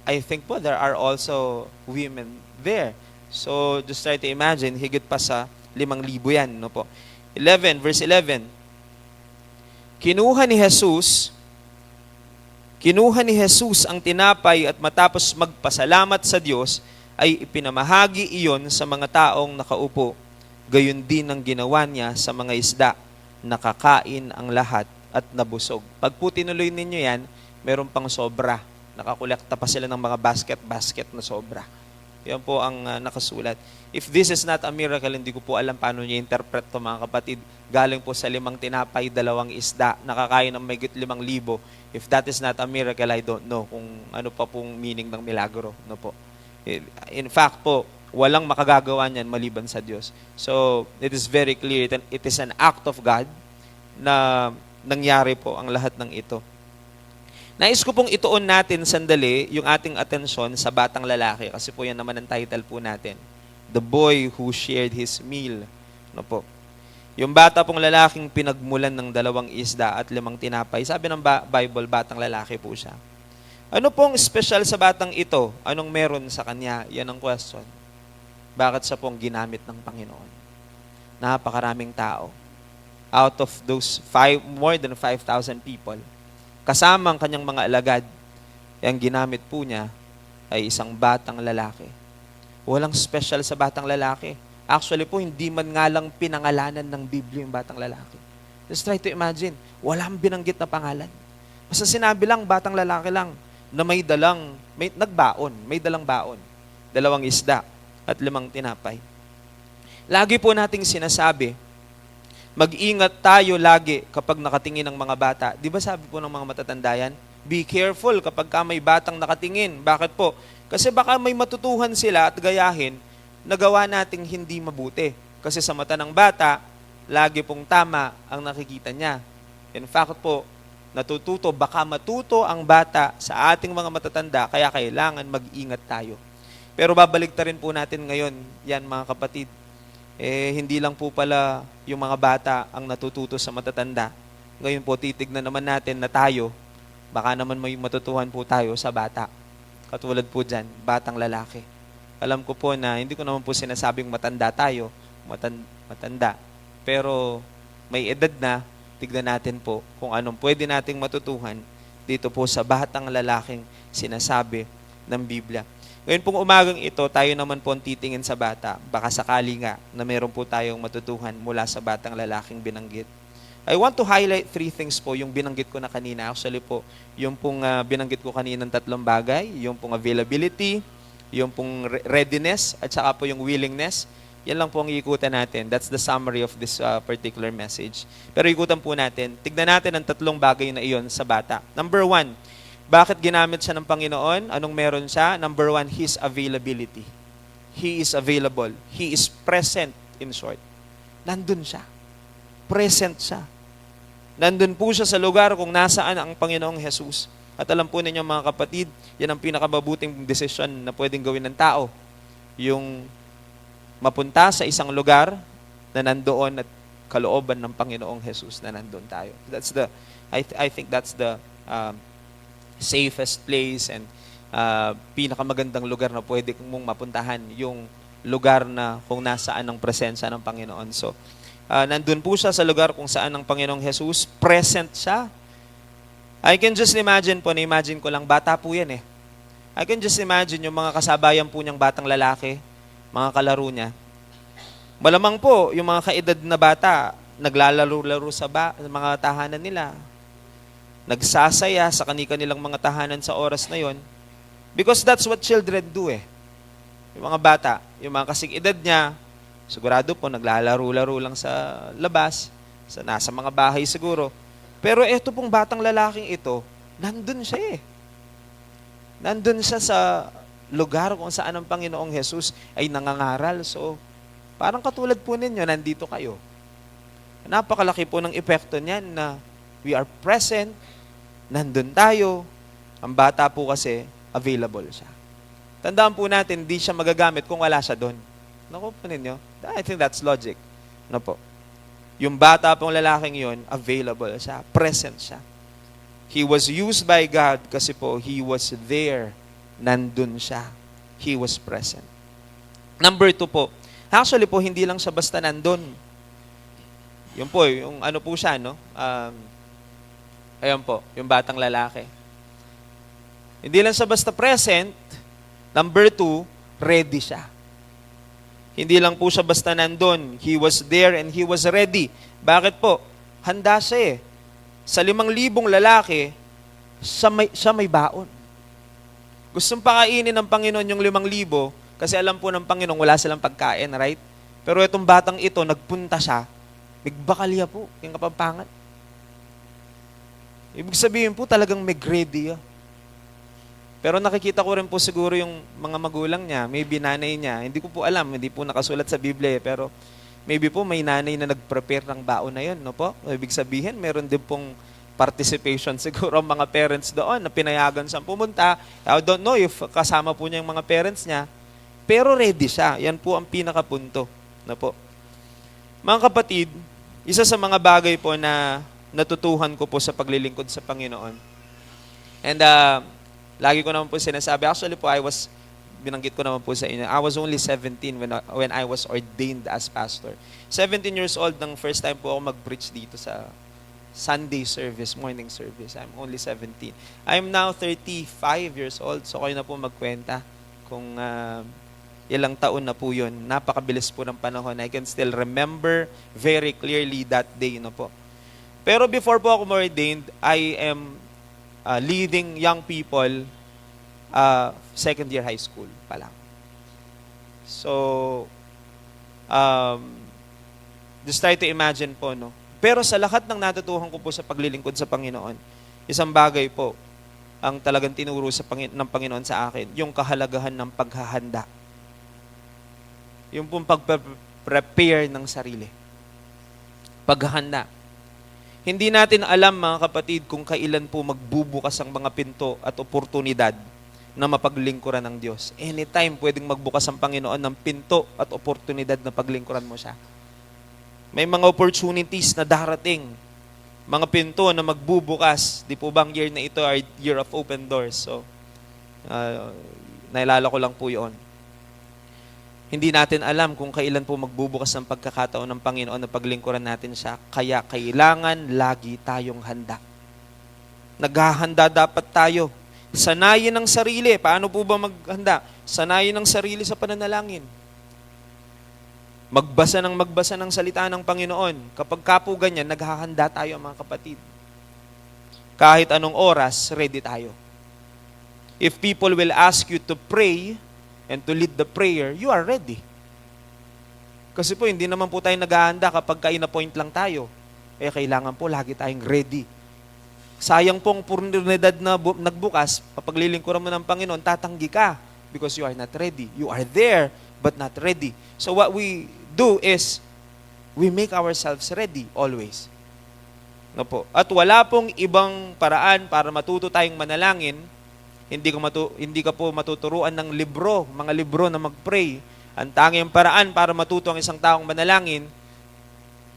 I think po there are also women there. So, just try to imagine, higit pa sa 5,000 yan. No po. 11, verse 11. Kinuha ni Jesus ang tinapay at matapos magpasalamat sa Diyos, ay ipinamahagi iyon sa mga taong nakaupo. Gayon din ang ginawa niya sa mga isda. Nakakain ang lahat at nabusog. Pag po tinuloy ninyo yan, meron pang sobra. Nakakolekta pa sila ng mga basket na sobra. Yan po ang nakasulat. If this is not a miracle, hindi ko po alam paano niya interpret to mga kapatid. Galing po sa 5 tinapay, 2 isda, nakakain ng mayigit 5,000. If that is not a miracle, I don't know kung ano pa pong meaning ng milagro. No po. In fact po, walang makagagawa niyan maliban sa Diyos. So, it is very clear that it is an act of God na nangyari po ang lahat ng ito. Nais ko pong ituon natin sandali yung ating atensyon sa batang lalaki kasi po yan naman ang title po natin. The boy who shared his meal. No po. Yung bata pong lalaking pinagmulan ng 2 isda at 5 tinapay. Sabi ng Bible, batang lalaki po siya. Ano pong special sa batang ito? Anong meron sa kanya? Yan ang question. Bakit siya pong ginamit ng Panginoon? Napakaraming tao. Out of those more than 5,000 people, kasama ang kanyang mga alagad, Ang ginamit po niya ay isang batang lalaki. Walang special sa batang lalaki. Actually po, hindi man nga lang pinangalanan ng Biblia yung batang lalaki. Just try to imagine, walang binanggit na pangalan. Basta sinabi lang, batang lalaki lang, na may dalang baon. 2 isda at 5 tinapay. Lagi po nating sinasabi, mag-ingat tayo lagi kapag nakatingin ng mga bata. Di ba sabi po ng mga matatanda yan? Be careful kapag ka may batang nakatingin. Bakit po? Kasi baka may matutuhan sila at gayahin na gawa nating hindi mabuti. Kasi sa mata ng bata, lagi pong tama ang nakikita niya. In fact po, baka matuto ang bata sa ating mga matatanda, kaya kailangan mag-ingat tayo. Pero babalik ta rin po natin ngayon, yan mga kapatid, hindi lang po pala yung mga bata ang natututo sa matatanda. Ngayon po, titignan naman natin na tayo, baka naman may matutuhan po tayo sa bata. Katulad po dyan, batang lalaki. Alam ko po na hindi ko naman po sinasabing matanda tayo, matanda. Pero may edad na, tignan natin po kung anong pwede nating matutuhan dito po sa batang lalaking sinasabi ng Biblia. Ngayon pong umagang ito, tayo naman po ang titingin sa bata. Baka sakali nga na meron po tayong matutuhan mula sa batang lalaking binanggit. I want to highlight 3 things po, yung binanggit ko na kanina. Actually po, yung pong binanggit ko kanina ng 3 bagay, yung pong availability, yung pong readiness, at saka po yung willingness. Yan lang po ang iikutan natin. That's the summary of this particular message. Pero ikutan po natin. Tignan natin ang 3 bagay na iyon sa bata. Number 1, bakit ginamit siya ng Panginoon? Anong meron siya? Number 1, His availability. He is available. He is present, in short. Nandun siya. Present siya. Nandun po siya sa lugar kung nasaan ang Panginoong Jesus. At alam po ninyo mga kapatid, yan ang pinakababuting desisyon na pwedeng gawin ng tao. Yung mapunta sa isang lugar na nandoon at kalooban ng Panginoong Jesus na nandoon tayo. I think that's the safest place and pinakamagandang lugar na pwede mong mapuntahan, yung lugar na kung nasaan ang presensya ng Panginoon. So, nandun po siya sa lugar kung saan ang Panginoong Jesus, present siya. I can just imagine po, na-imagine ko lang, bata po yan eh. I can just imagine yung mga kasabayan po niyang batang lalaki, mga kalaro niya. Malamang po, yung mga kaedad na bata, naglalaro-laro sa mga tahanan nila. Nagsasaya sa kanilang mga tahanan sa oras na yon. Because that's what children do eh. Yung mga bata, yung mga kasing edad niya, sigurado po, naglalaro-laro lang sa labas, nasa mga bahay siguro. Pero eto pong batang lalaking ito, nandun siya eh. Nandun siya sa lugar kung saan ang Panginoong Jesus ay nangangaral. So, parang katulad po ninyo, nandito kayo. Napakalaki po ng epekto niyan na we are present, nandun tayo, ang bata po kasi, available siya. Tandaan po natin, di siya magagamit kung wala siya doon. Naku po ninyo, I think that's logic. Ano po? Yung bata pong lalaking yon, available siya, present siya. He was used by God kasi po, he was there. Nandun siya. He was present. Number 2 po. Actually po, hindi lang siya basta nandun. Yun po, yung ano po siya, no? Ayan po, yung batang lalaki. Hindi lang siya basta present. Number 2, ready siya. Hindi lang po siya basta nandun. He was there and he was ready. Bakit po? Handa siya eh. Sa 5,000 lalaki, siya may baon. Gustong pakainin ng Panginoon yung 5,000 kasi alam po ng Panginoon wala silang pagkain, right? Pero itong batang ito, nagpunta siya, bigbakalya po, yung kapampangan. Ibig sabihin po talagang may grade. Pero nakikita ko rin po siguro yung mga magulang niya, maybe nanay niya, hindi ko po alam, hindi po nakasulat sa Biblia, pero maybe po may nanay na nag-prepare ng baon na yun, no po? Ibig sabihin, meron din pong participation siguro ang mga parents doon na pinayagan siyang pumunta. I don't know if kasama po niya yung mga parents niya, pero ready siya. Yan po ang pinakapunto, no po? Mga kapatid, isa sa mga bagay po na natutuhan ko po sa paglilingkod sa Panginoon. And lagi ko naman po sinasabi, actually po binanggit ko naman po sa inyo, I was only 17 when I was ordained as pastor. 17 years old nang first time po ako mag-preach dito sa Sunday service, morning service. I'm only 17. I'm now 35 years old, so kayo na po magkwenta kung ilang taon na po yun. Napakabilis po ng panahon. I can still remember very clearly that day, no po. Pero before po ako ordained, I am leading young people second year high school pa lang. So, just try to imagine po, no? Pero sa lahat ng natutuhan ko po sa paglilingkod sa Panginoon, isang bagay po ang talagang tinuro ng Panginoon sa akin, yung kahalagahan ng paghahanda. Yung pong pag-prepare ng sarili. Paghahanda. Hindi natin alam, mga kapatid, kung kailan po magbubukas ang mga pinto at oportunidad na mapaglingkuran ng Diyos. Anytime pwedeng magbukas ang Panginoon ng pinto at oportunidad na paglingkuran mo siya. May mga opportunities na darating, mga pinto na magbubukas. Di po bang year na ito ay year of open doors? So, nailala ko lang po yun. Hindi natin alam kung kailan po magbubukas ang pagkakataon ng Panginoon na paglingkuran natin siya. Kaya kailangan lagi tayong handa. Naghahanda dapat tayo. Sanayin ang sarili. Paano po ba maghanda? Sanayin ang sarili sa pananalangin. Magbasa ng salita ng Panginoon. Kapag kapo ganyan, naghahanda tayo, mga kapatid. Kahit anong oras, ready tayo. If people will ask you to pray and to lead the prayer, you are ready. Kasi po, hindi naman po tayo naghahanda kapag ka-in-appoint lang tayo. Kailangan po lagi tayong ready. Sayang pong oportunidad na nagbukas, kapag lilingkuran mo ng Panginoon, tatanggi ka because you are not ready. You are there, but not ready. So what we do is, we make ourselves ready always. No po. At wala pong ibang paraan para matuto tayong manalangin. Hindi ka po matuturuan ng libro, mga libro na mag-pray. Ang tanging paraan para matuto ang isang taong manalangin,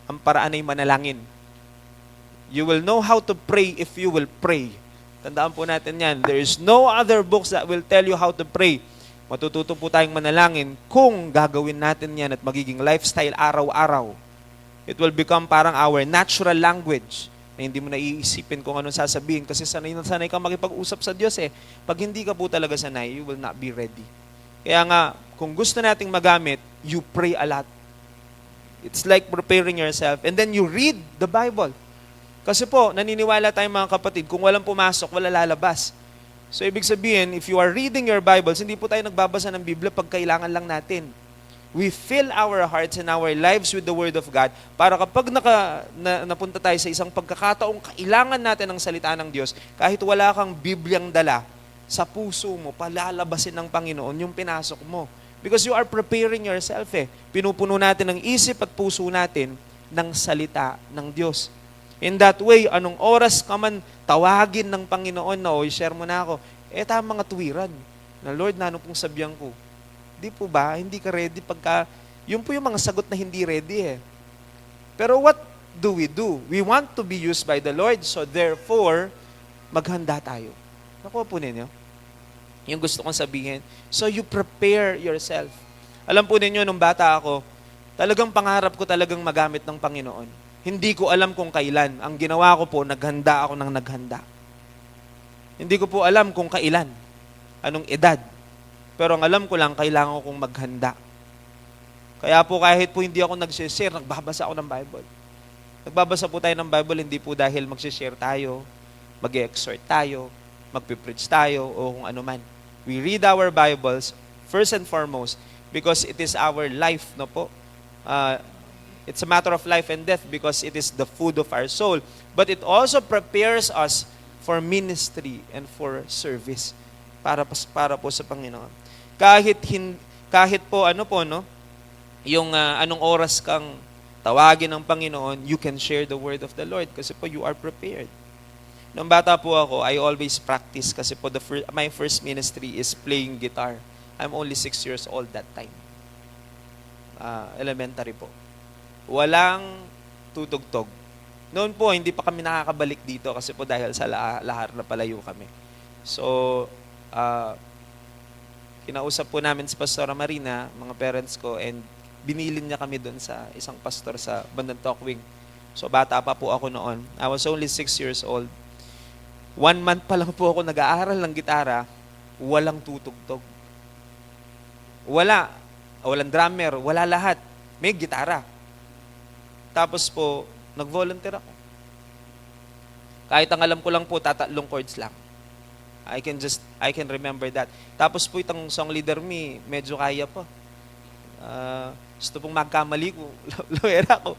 ang paraan ay manalangin. You will know how to pray if you will pray. Tandaan po natin yan. There is no other books that will tell you how to pray. Matututo po tayong manalangin kung gagawin natin yan at magiging lifestyle araw-araw. It will become parang our natural language na hindi mo naiisipin kung anong sasabihin kasi sanay na sanay kang makipag-usap sa Diyos eh. Pag hindi ka po talaga sanay, you will not be ready. Kaya nga, kung gusto nating magamit, you pray a lot. It's like preparing yourself and then you read the Bible. Kasi po, naniniwala tayong mga kapatid, kung walang pumasok, wala lalabas. So, ibig sabihin, if you are reading your Bibles, hindi po tayo nagbabasa ng Biblia pag kailangan lang natin. We fill our hearts and our lives with the Word of God para kapag napunta tayo sa isang pagkakataong kailangan natin ng salita ng Diyos, kahit wala kang Bibliang dala, sa puso mo, palalabasin ng Panginoon yung pinasok mo. Because you are preparing yourself eh. Pinupuno natin ang isip at puso natin ng salita ng Diyos. In that way, anong oras ka man tawagin ng Panginoon na, share mo na ako, tama mga tuwiran. Na Lord, na ano pong sabihan ko? Di po ba? Hindi ka ready pagka, yun po yung mga sagot na hindi ready eh. Pero what do? We want to be used by the Lord, so therefore, maghanda tayo. Nakuha po ninyo? Yung gusto kong sabihin. So you prepare yourself. Alam po ninyo, nung bata ako, talagang pangarap ko talagang magamit ng Panginoon. Hindi ko alam kung kailan. Ang ginawa ko po, naghanda ako ng naghanda. Hindi ko po alam kung kailan, anong edad. Pero ang alam ko lang, kailangan kong maghanda. Kaya po kahit po hindi ako nag-share, nagbabasa ako ng Bible. Nagbabasa po tayo ng Bible, hindi po dahil mag-share tayo, mag-exhort tayo, magpipreach tayo, o kung ano man. We read our Bibles, first and foremost, because it is our life, no po? It's a matter of life and death because it is the food of our soul. But it also prepares us for ministry and for service para po sa Panginoon. Kahit po yung anong oras kang tawagin ng Panginoon, you can share the word of the Lord kasi po you are prepared. Nung bata po ako, I always practice kasi po my first ministry is playing guitar. I'm only 6 years old that time. Elementary po. Walang tutugtog. Noon po, hindi pa kami nakakabalik dito kasi po dahil sa lahar na palayo kami. So, kinausap po namin si Pastora Marina, mga parents ko, and binilin niya kami doon sa isang pastor sa bandang Tokwing. So bata pa po ako noon. I was only 6 years old. 1 month pa lang po ako nag-aaral ng gitara, walang tutugtog. Walang drummer, wala lahat. May gitara. Tapos po, nag-volunteer ako. Kahit ang alam ko lang po, tatatlong chords lang. I can remember that. Tapos po itong song leader medyo kaya po. Gusto pong magkamali ko, lawera ko.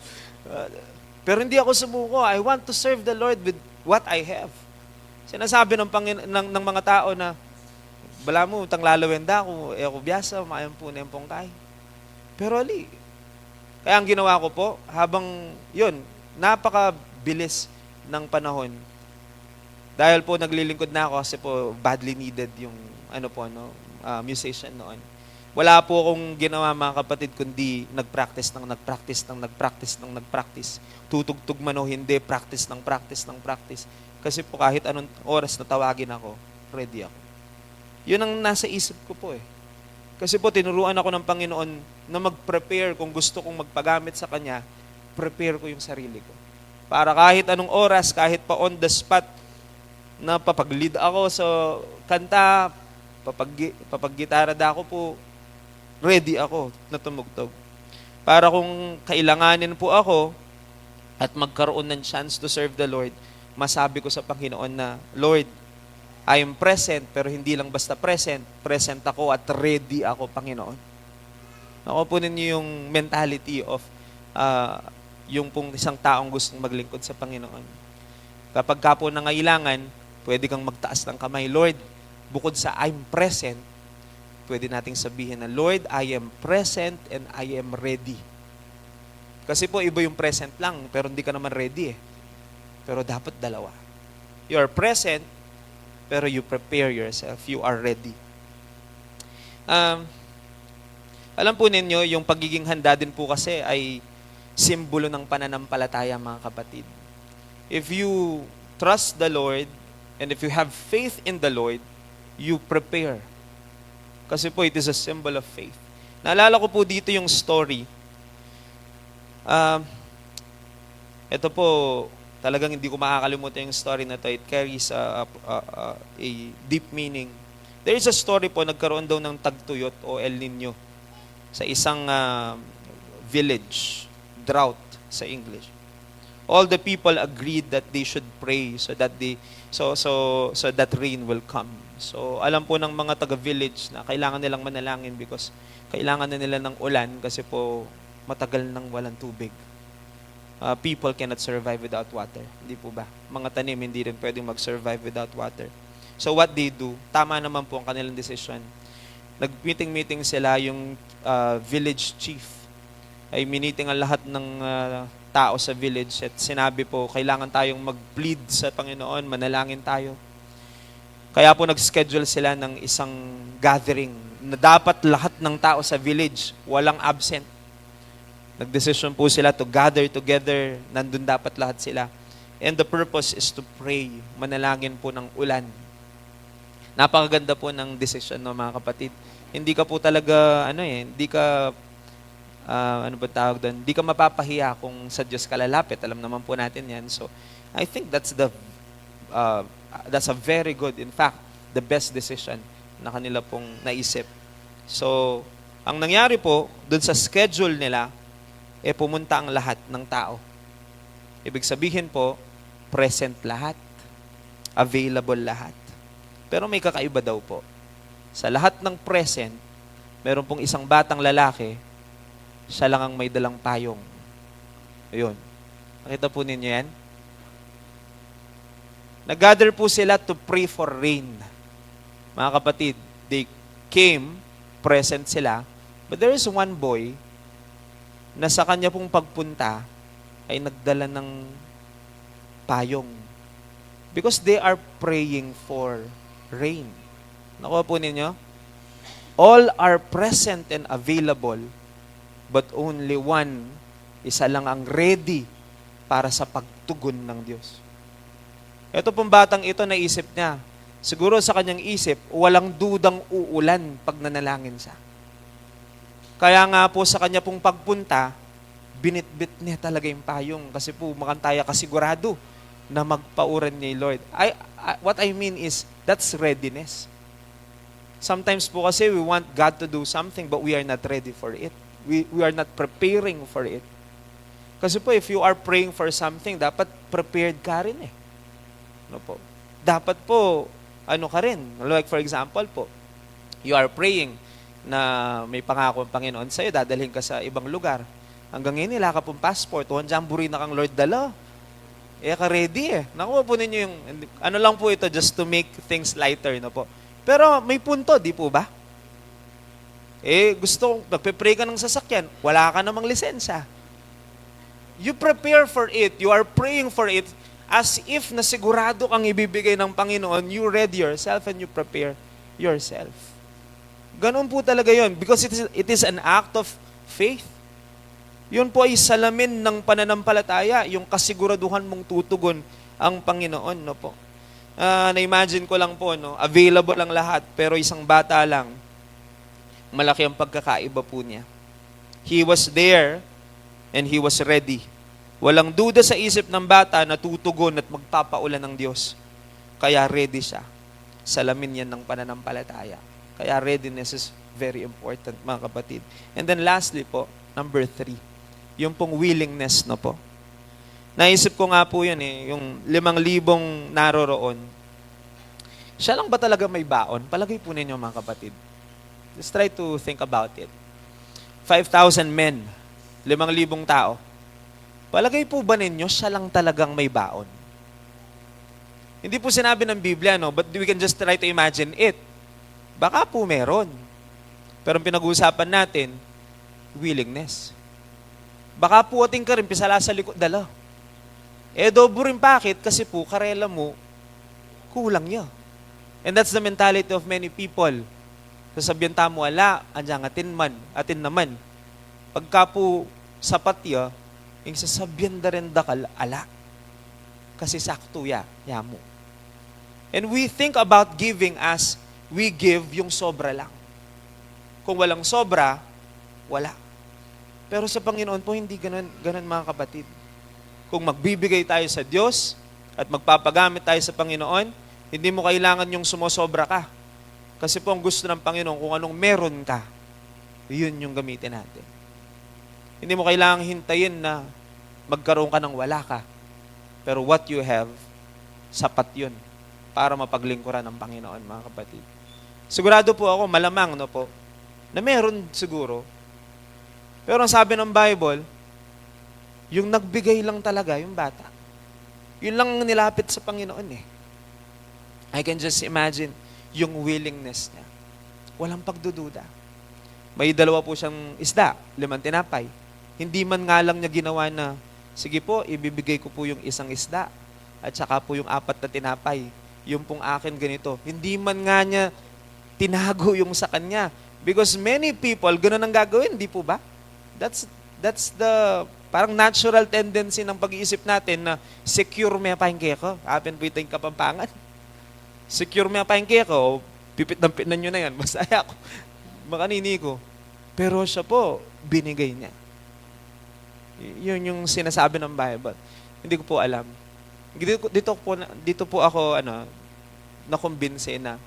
Pero hindi ako sumuko. I want to serve the Lord with what I have. Sinasabi ng mga tao na, bala mo, utang lalawenda ko, ako biyasa, maayang po na yung pongkay. Pero kaya ang ginawa ko po, habang napakabilis ng panahon. Dahil po naglilingkod na ako kasi po badly needed yung musician noon. Wala po akong ginawa mga kapatid kundi nagpractice. Tutugtog man o hindi, practice. Kasi po kahit anong oras na tawagin ako, ready ako. Yun ang nasa isip ko po eh. Kasi po tinuruan ako ng Panginoon na mag-prepare kung gusto kong magpagamit sa Kanya, prepare ko yung sarili ko. Para kahit anong oras, kahit pa on the spot, na papag-lead ako sa kanta, papag-gitara ako po, ready ako na tumugtog. Para kung kailanganin po ako at magkaroon ng chance to serve the Lord, masabi ko sa Panginoon na, Lord, I am present, pero hindi lang basta present ako at ready ako, Panginoon. Nakuha po ninyo yung mentality of yung pong isang taong gustong maglingkod sa Panginoon. Kapag ka po nangailangan, pwede kang magtaas ng kamay. Lord, bukod sa I'm present, pwede nating sabihin na, Lord, I am present and I am ready. Kasi po, iba yung present lang, pero hindi ka naman ready eh. Pero dapat dalawa. You are present, pero you prepare yourself. You are ready. Alam po ninyo, yung pagiging handa din po kasi ay simbolo ng pananampalataya, mga kapatid. If you trust the Lord, and if you have faith in the Lord, you prepare. Kasi po, it is a symbol of faith. Naalala ko po dito yung story. Ito po, talagang hindi ko makakalimutan yung story na to. It carries a deep meaning. There is a story po, nagkaroon daw ng tagtuyot o El Nino sa isang village, drought sa English. All the people agreed that they should pray so that that rain will come. So alam po ng mga taga-village na kailangan nilang manalangin because kailangan na nila ng ulan kasi po matagal nang walang tubig. People cannot survive without water. Hindi po ba? Mga tanim hindi rin pwedeng mag-survive without water. So what they do, tama naman po ang kanilang decision. Nag-meeting sila, yung village chief ay miniting ang lahat ng tao sa village at sinabi po, kailangan tayong mag-plead sa Panginoon, manalangin tayo. Kaya po nag-schedule sila ng isang gathering na dapat lahat ng tao sa village, walang absent. Nag-decision po sila to gather together, nandun dapat lahat sila. And the purpose is to pray, manalangin po ng ulan. Napakaganda po ng decision, no, mga kapatid. Hindi ka po talaga, hindi ka, hindi ka mapapahiya kung sa Diyos ka lalapit. Alam naman po natin yan. So, I think that's a very good, in fact, the best decision na kanila pong naisip. So, ang nangyari po, dun sa schedule nila, pumunta ang lahat ng tao. Ibig sabihin po, present lahat, available lahat. Pero may kakaiba daw po. Sa lahat ng present, meron pong isang batang lalaki, siya lang ang may dalang payong. Ayun. Nakita po ninyo yan? Nag-gather po sila to pray for rain. Mga kapatid, they came, present sila, but there is one boy na sa kanya pong pagpunta ay nagdala ng payong. Because they are praying for rain. Nakuha po ninyo? All are present and available, but only one, isa lang ang ready para sa pagtugon ng Diyos. Ito pong batang ito, naisip niya, siguro sa kanyang isip, walang dudang uulan pag nanalangin siya. Kaya nga po sa kanya pong pagpunta, binitbit niya talaga yung payong kasi po makantaya kasigurado na magpauran niya yung Lord. What I mean is, that's readiness. Sometimes po kasi we want God to do something but we are not ready for it. We are not preparing for it. Kasi po, if you are praying for something, dapat prepared ka rin eh. Ano po? Dapat po, ano ka rin. Like for example po, you are praying na may pangako ang Panginoon sa'yo, dadalhin ka sa ibang lugar. Hanggang ngayon, nila ka pong passport, jamboree na kang Lord dala. Ka ready eh. Nakuha po ninyo yung, ano lang po ito, just to make things lighter na po. Pero may punto, di po ba? Gusto, nagpe-pray ka ng sasakyan, wala ka namang lisensya. You prepare for it, you are praying for it, as if na sigurado kang ibibigay ng Panginoon, you ready yourself and you prepare yourself. Ganun po talaga yon, because it is an act of faith. Yun po ay salamin ng pananampalataya, yung kasiguraduhan mong tutugon ang Panginoon. No po. Na-imagine ko lang po, no, available ang lahat, pero isang bata lang, malaki ang pagkakaiba po niya. He was there, and he was ready. Walang duda sa isip ng bata na tutugon at magpapaulan ng Diyos. Kaya ready siya. Salamin yan ng pananampalataya. Kaya readiness is very important, mga kapatid. And then lastly po, number 3, yung pong willingness, no po. Naisip ko nga po yun yung 5,000 naroroon. Siya lang ba talaga may baon? Palagay po ninyo, mga kapatid. Just try to think about it. 5,000 men, 5,000 tao. Palagay po ba ninyo, siya lang talagang may baon? Hindi po sinabi ng Biblia, no? But we can just try to imagine it. Baka po meron. Pero ang pinag-uusapan natin, willingness. Baka po ating ka rin, pisala sa likod, dala. Dobo rin bakit? Kasi po, karela mo, kulang niya. And that's the mentality of many people. Sasabihan tamo, ala, andiyan atin naman. Pagka po sapat ya, yung sasabihan da rin dakal, ala. Kasi sakto ya mo. And we think about giving as we give yung sobra lang. Kung walang sobra, wala. Pero sa Panginoon po, hindi ganun mga kapatid. Kung magbibigay tayo sa Diyos at magpapagamit tayo sa Panginoon, hindi mo kailangan yung sumosobra ka. Kasi po ang gusto ng Panginoon, kung anong meron ka, yun yung gamitin natin. Hindi mo kailangang hintayin na magkaroon ka ng wala ka. Pero what you have, sapat yun para mapaglingkuran ng Panginoon, mga kapatid. Sigurado po ako, malamang, no po, na meron siguro. Pero ang sabi ng Bible, yung nagbigay lang talaga, yung bata. Yun lang nilapit sa Panginoon eh. I can just imagine yung willingness niya. Walang pagdududa. May 2 po siyang isda, 5 tinapay. Hindi man nga lang niya ginawa na, sige po, ibibigay ko po yung isang isda at saka po yung 4 na tinapay. Yung pong akin ganito. Hindi man nga niya tinago yung sa kanya. Because many people, ganun ang gagawin, di po ba? That's the parang natural tendency ng pag-iisip natin na secure may paingke ko. Apen po itong Kapampangan. Secure may paingke ko, pipit-nampinan nyo na yan. Masaya ako. Makanini ko. Pero siya po, binigay niya. Yun yung sinasabi ng Bible. Hindi ko po alam. Dito po ako na-convince na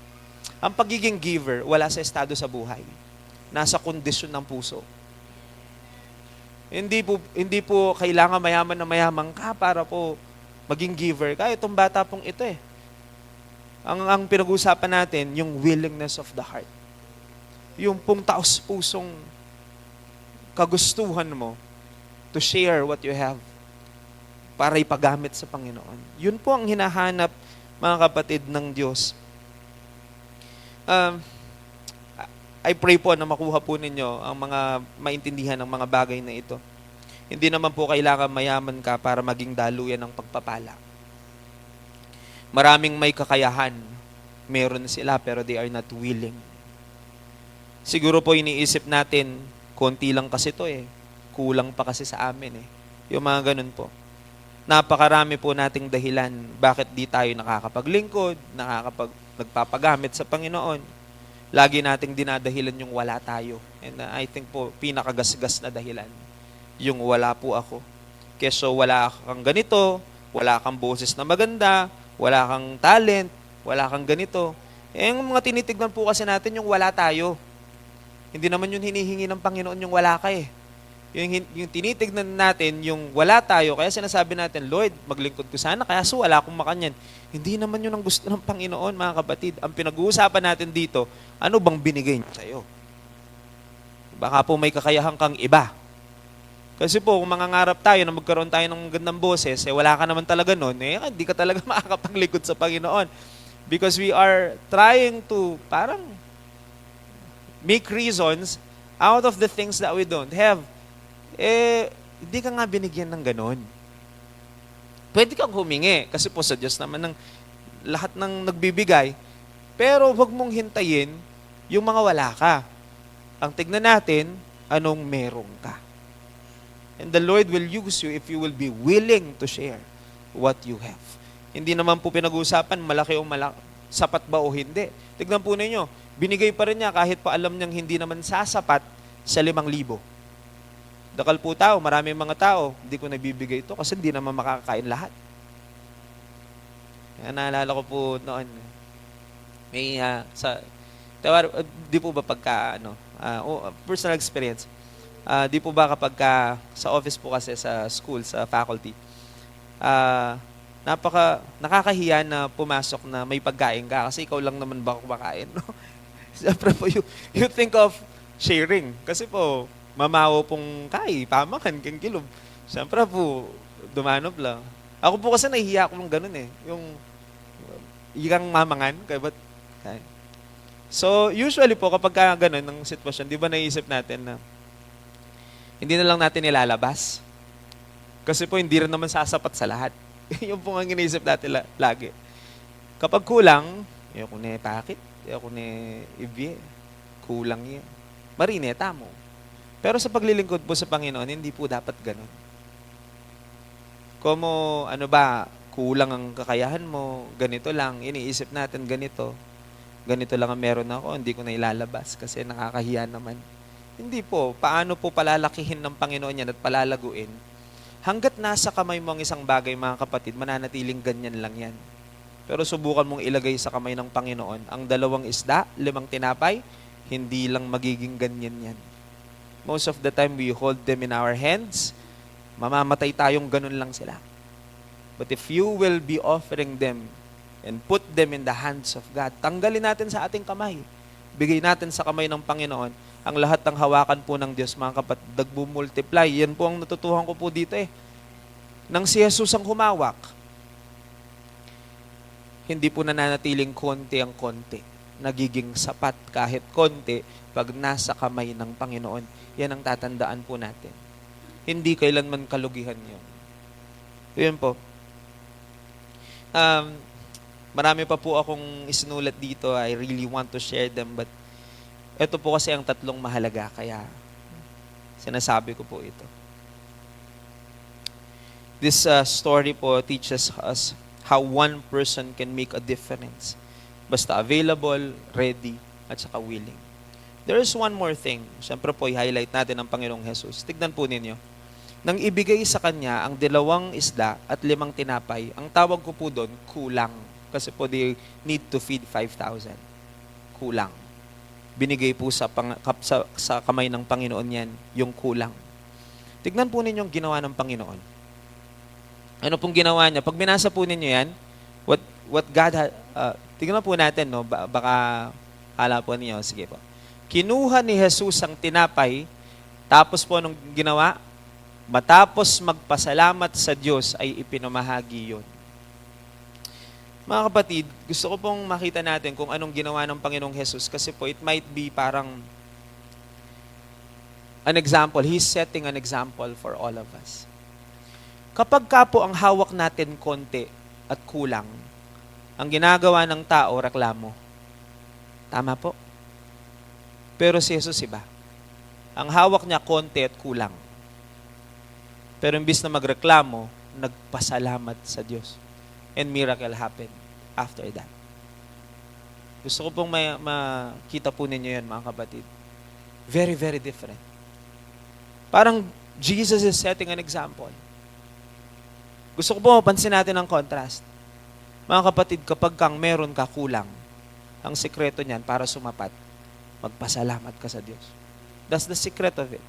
ang pagiging giver wala sa estado sa buhay. Nasa kondisyon ng puso. Hindi po kailangan mayaman na mayaman ka para po maging giver ka. Itong bata pong ito eh. Ang pinag-uusapan natin, yung willingness of the heart. Yung pong taos-pusong kagustuhan mo to share what you have para ipagamit sa Panginoon. Yun po ang hinahanap, mga kapatid ng Diyos. I pray po na makuha po ninyo ang mga maintindihan ng mga bagay na ito. Hindi naman po kailangan mayaman ka para maging daluyan ng pagpapala. Maraming may kakayahan. Meron sila pero they are not willing. Siguro po iniisip natin, konti lang kasi to eh. Kulang pa kasi sa amin eh. Yung mga ganun po. Napakarami po nating dahilan bakit di tayo nakakapaglingkod, nagpapagamit sa Panginoon. Lagi nating dinadahilan yung wala tayo. And I think po, pinakagasgas na dahilan. yung wala po ako. Keso wala kang ganito, wala kang boses na maganda, wala kang talent, wala kang ganito. Eh, yung mga tinitignan po kasi natin yung wala tayo. Hindi naman yun hinihingi ng Panginoon yung wala ka eh. Yung tinitignan natin, yung wala tayo, kaya sinasabi natin, Lord, maglingkod ko sana, kaya wala akong makanyan. Hindi naman yun ang gusto ng Panginoon, mga kapatid. Ang pinag-uusapan natin dito, ano bang binigay niya sa'yo? Baka po may kakayahan kang iba. Kasi po, kung mangangarap tayo na magkaroon tayo ng gandang boses, eh wala ka naman talaga nun, eh hindi ka talaga makakapaglingkod sa Panginoon. Because we are trying to, parang, make reasons out of the things that we don't have. Eh, hindi ka nga binigyan ng ganon. Pwede kang humingi, kasi po sa Diyos naman ng lahat ng nagbibigay, pero huwag mong hintayin yung mga wala ka. Ang tignan natin, anong meron ka. And the Lord will use you if you will be willing to share what you have. Hindi naman po pinag-uusapan, malaki o sapat ba o hindi. Tignan po ninyo, binigay pa rin niya kahit pa alam niyang hindi naman sasapat sa 5,000. Dakal po tao, maraming mga tao, hindi ko nabibigay ito kasi hindi naman makakain lahat. Kaya naalala ko po noon, may di po ba pagka, personal experience, di po ba kapag sa office po kasi sa school, sa faculty, nakakahiya na pumasok na may pagkain ka kasi ikaw lang naman ba kumakain, no? Siyempre po, you think of sharing. Kasi po, mamawo pong pamakan, kang kilob. Siyempre po, dumanop lang. Ako po kasi nahihiya ko ng ganun eh. Yung ikang mamangan, kaya ba't kain? So, usually po, kapag ganun ng sitwasyon, di ba naisip natin na hindi na lang natin nilalabas? Kasi po, hindi rin naman sasapat sa lahat. Yung po ang iniisip natin lagi. Kapag kulang, ayoko na pakit, ayoko na ibye, kulang yan. Marineta mo. Pero sa paglilingkod po sa Panginoon, hindi po dapat ganun. Como, kulang ang kakayahan mo, ganito lang, iniisip natin ganito lang ang meron ako, hindi ko na ilalabas kasi nakakahiya naman. Hindi po, paano po palalakihin ng Panginoon yan at palalaguin? Hanggat nasa kamay mo ang isang bagay, mga kapatid, mananatiling ganyan lang yan. Pero subukan mong ilagay sa kamay ng Panginoon ang 2 isda, 5 tinapay, hindi lang magiging ganyan yan. Most of the time, we hold them in our hands. Mamamatay tayong ganun lang sila. But if you will be offering them and put them in the hands of God, tanggalin natin sa ating kamay. Bigay natin sa kamay ng Panginoon ang lahat ng hawakan po ng Diyos, mga kapatid, multiply. Yan po ang natutuhan ko po dito eh. Nang si Jesus ang humawak, hindi po nananatiling konti ang konti. Nagiging sapat kahit konti pag nasa kamay ng Panginoon. Yan ang tatandaan po natin. Hindi kailanman kalugihan yun. Yun po. Marami pa po akong isinulat dito. I really want to share them. But ito po kasi ang 3 mahalaga. Kaya sinasabi ko po ito. This story po teaches us how one person can make a difference. Basta available, ready, at saka willing. There is one more thing. Siyempre po, i-highlight natin ang Panginoong Jesus. Tignan po ninyo. Nang ibigay sa Kanya ang 2 isda at 5 tinapay, ang tawag ko po doon, kulang. Kasi po, they need to feed 5,000. Kulang. Binigay po sa kamay ng Panginoon yan, yung kulang. Tignan po ninyo ang ginawa ng Panginoon. Ano pong ginawa niya? Pag binasa po ninyo yan, what God tignan po natin, no? Baka hala po niyo. Sige po. Kinuha ni Jesus ang tinapay, tapos po anong ginawa? Matapos magpasalamat sa Diyos ay ipinamahagi yun. Mga kapatid, gusto ko pong makita natin kung anong ginawa ng Panginoong Jesus kasi po it might be parang an example. He's setting an example for all of us. Kapag ka po ang hawak natin konti at kulang, ang ginagawa ng tao, reklamo. Tama po. Pero si Jesus iba. Ang hawak niya konti at kulang. Pero imbis na magreklamo, nagpasalamat sa Diyos. And miracle happened after that. Gusto ko pong makita po ninyo yan, mga kapatid. Very, very different. Parang Jesus is setting an example. Gusto ko po mapansin natin ang contrast. Mga kapatid, kapag kang meron ka kulang, ang sikreto niyan para sumapat, magpasalamat ka sa Diyos. That's the secret of it.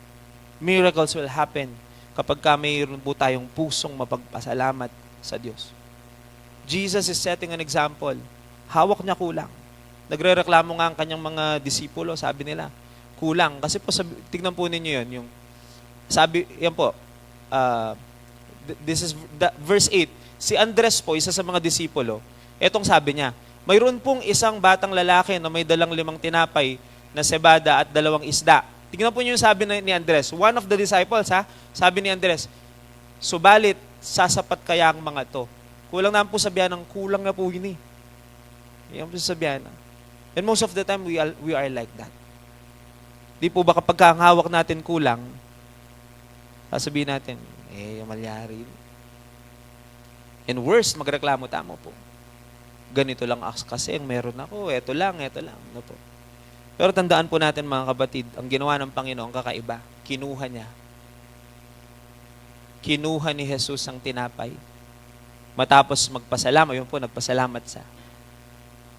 Miracles will happen kapag mayroon po tayong pusong mapagpasalamat sa Diyos. Jesus is setting an example. Hawak niya kulang. Nagrereklamo nga ang kanyang mga disipulo, sabi nila, kulang. Kasi po, tignan po ninyo yun, yung, sabi, yan po, this is verse 8. Si Andres po, isa sa mga disipulo, etong sabi niya, mayroon pong isang batang lalaki na may dalang 5 tinapay na sebada at 2 isda. Tingnan po niyo yung sabi ni Andres. One of the disciples, sabi ni Andres, subalit, sasapat kaya ang mga to. Kulang na po sabihan ng kulang na po yun eh. Yan po sabihan. And most of the time, we are like that. Di po ba kapag ang hawak natin kulang, sasabihin natin, malyari. And worse, magreklamo tamo po. Ganito lang kasi ang meron ako, eto lang. Ano po. Pero tandaan po natin mga kapatid, ang ginawa ng Panginoon kakaiba. Kinuha niya. Kinuha ni Jesus ang tinapay. Matapos magpasalamat, yun po, nagpasalamat sa.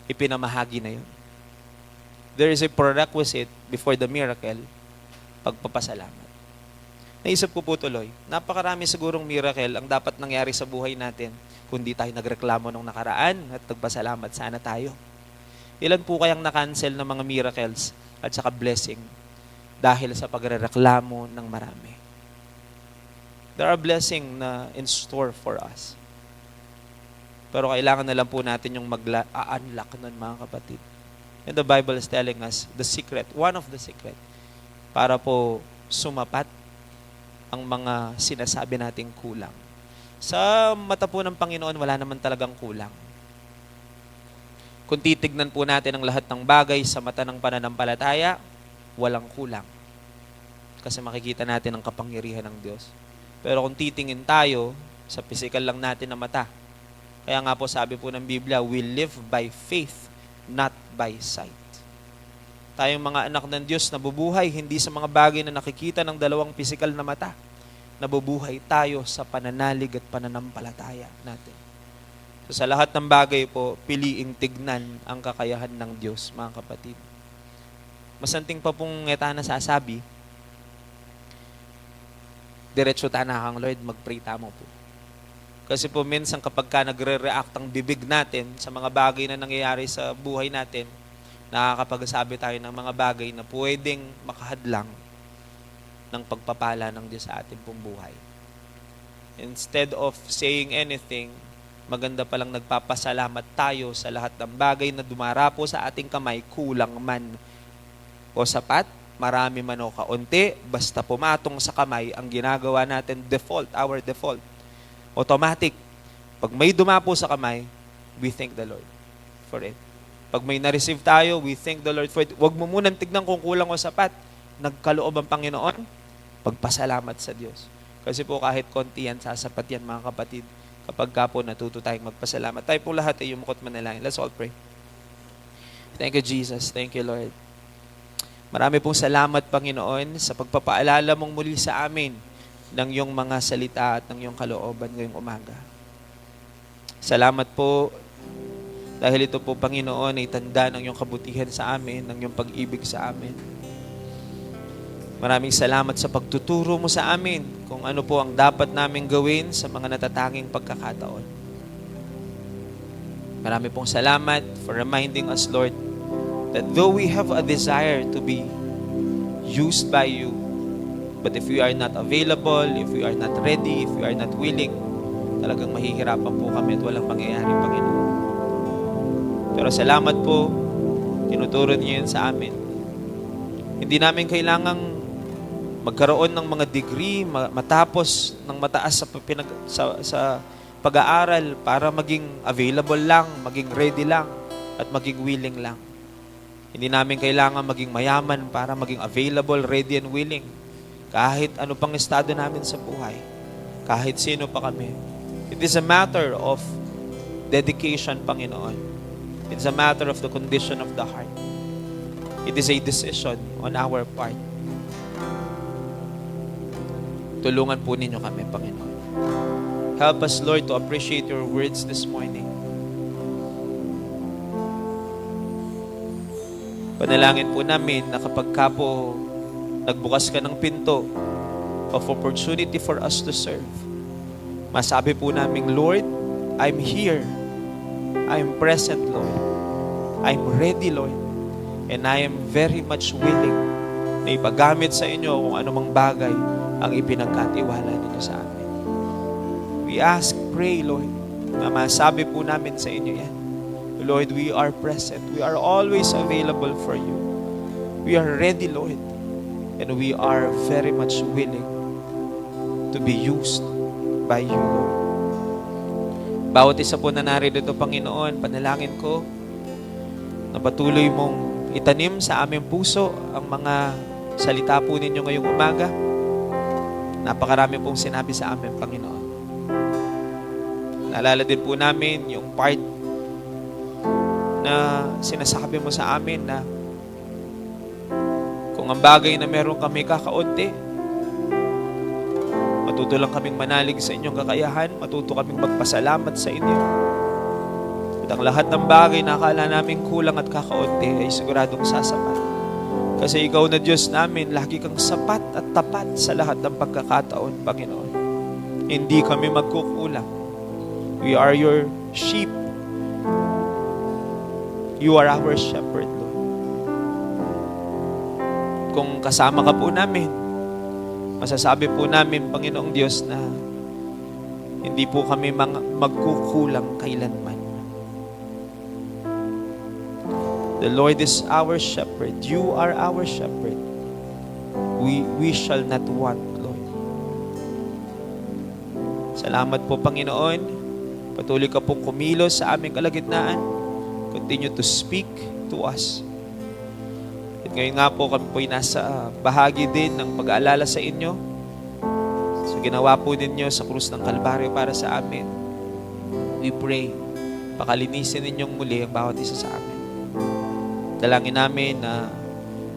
Ipinamahagi na yun. There is a prerequisite before the miracle, pagpapasalamat. Naisip ko po tuloy, napakarami sigurong miracle ang dapat nangyari sa buhay natin kung di tayo nagreklamo nung nakaraan at nagpasalamat sana tayo. Ilan po kayang na-cancel ng mga miracles at saka blessing dahil sa pagrereklamo ng marami? There are blessing na in store for us. Pero kailangan na lang po natin yung mag-unlock nun, mga kapatid. And the Bible is telling us the secret, one of the secret, para po sumapat ang mga sinasabi nating kulang. Sa mata po ng Panginoon, wala naman talagang kulang. Kung titignan po natin ang lahat ng bagay sa mata ng pananampalataya, walang kulang. Kasi makikita natin ang kapangyarihan ng Diyos. Pero kung titingin tayo sa physical lang natin na mata, kaya nga po sabi po ng Biblia, we live by faith, not by sight. Tayong mga anak ng Diyos nabubuhay hindi sa mga bagay na nakikita ng 2 physical na mata. Nabubuhay tayo sa pananalig at pananampalataya natin. So sa lahat ng bagay po, piliing tignan ang kakayahan ng Diyos, mga kapatid. Masanting pa pong ngeta na sasabi, diretso tana kang Lord, mag-pray tamo po. Kasi po minsan kapag ka nagre-react ang bibig natin sa mga bagay na nangyayari sa buhay natin, nakakapagsabi tayo ng mga bagay na pwedeng makahadlang ng pagpapala ng Diyos sa ating pong buhay. Instead of saying anything, maganda palang nagpapasalamat tayo sa lahat ng bagay na dumarapo sa ating kamay, kulang man o sapat, marami man o kaunti, basta pumatong sa kamay, ang ginagawa natin, our default, automatic. Pag may dumapo sa kamay, we thank the Lord for it. Pag may na-receive tayo, we thank the Lord for it. Huwag mo munang tignan kung kulang o sapat. Nagkaloob ang Panginoon, pagpasalamat sa Diyos. Kasi po kahit konti yan, sasapat yan mga kapatid. Kapag ka po natuto tayong magpasalamat. Tayo po lahat ay yumukot manalangin. Let's all pray. Thank you, Jesus. Thank you, Lord. Marami pong salamat, Panginoon, sa pagpapaalala mong muli sa amin ng iyong mga salita at ng iyong kalooban ngayong umaga. Salamat po dahil ito po, Panginoon, ay tanda ng iyong kabutihan sa amin, ng iyong pag-ibig sa amin. Maraming salamat sa pagtuturo mo sa amin kung ano po ang dapat naming gawin sa mga natatanging pagkakataon. Marami pong salamat for reminding us, Lord, that though we have a desire to be used by you, but if we are not available, if we are not ready, if we are not willing, talagang mahihirapan po kami at walang mangyayari, Panginoon. Pero salamat po, tinuturo niyo yun sa amin. Hindi namin kailangang magkaroon ng mga degree, matapos ng mataas sa pag-aaral para maging available lang, maging ready lang, at maging willing lang. Hindi namin kailangan maging mayaman para maging available, ready, and willing. Kahit ano pang estado namin sa buhay, kahit sino pa kami. It is a matter of dedication, Panginoon. It's a matter of the condition of the heart. It is a decision on our part. Tulungan po ninyo kami, Panginoon. Help us, Lord, to appreciate your words this morning. Panalangin po namin na kapag ka po nagbukas ka ng pinto of opportunity for us to serve, masabi po namin, Lord, I'm here. I'm present, Lord. I'm ready, Lord. And I am very much willing na ipagamit sa inyo kung anumang bagay ang ipinagkatiwala ninyo sa amin. We ask, pray, Lord, na masabi po namin sa inyo yan. Lord, we are present. We are always available for you. We are ready, Lord. And we are very much willing to be used by you, Lord. Bawat isa po na narito, Panginoon, panalangin ko na patuloy mong itanim sa aming puso ang mga salita po ninyo ngayong umaga. Napakarami pong sinabi sa amin, Panginoon. Naalala din po namin yung part na sinasabi mo sa amin na kung ang bagay na meron kami kakaunti, matuto lang kaming manalig sa inyong kakayahan, matuto kaming magpasalamat sa inyo. At ang lahat ng bagay na akala namin kulang at kakaunti ay siguradong sasapat. Kasi ikaw na Diyos namin, lagi kang sapat at tapat sa lahat ng pagkakataon, Panginoon. Hindi kami magkukulang. We are your sheep. You are our shepherd, Lord. Kung kasama ka po namin, masasabi po namin, Panginoong Diyos, na hindi po kami magkukulang kailanman. The Lord is our shepherd. You are our shepherd. We shall not want, Lord. Salamat po, Panginoon. Patuloy ka pong kumilos sa aming kalagitnaan. Continue to speak to us. At ngayon nga po kami po'y nasa bahagi din ng pag-aalala sa inyo. Sa ginawa po ninyo sa krus ng Kalbaryo para sa amin. We pray, pakalinisin ninyong muli ang bawat isa sa amin. Dalangin namin na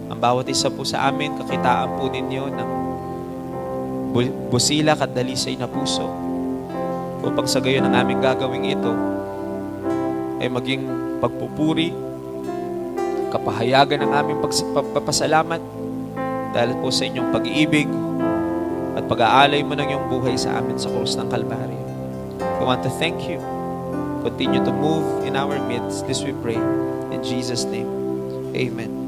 ang bawat isa po sa amin, kakitaan po ninyo ng busilak at dalisay na puso. Upang sa gayon ang aming gagawing ito ay maging pagpupuri, kapahayagan ng aming pagpapasalamat dahil po sa inyong pag-iibig at pag-aalay mo ng iyong buhay sa amin sa krus ng Kalbaryo. We want to thank you. Continue to move in our midst. This we pray. In Jesus' name, amen.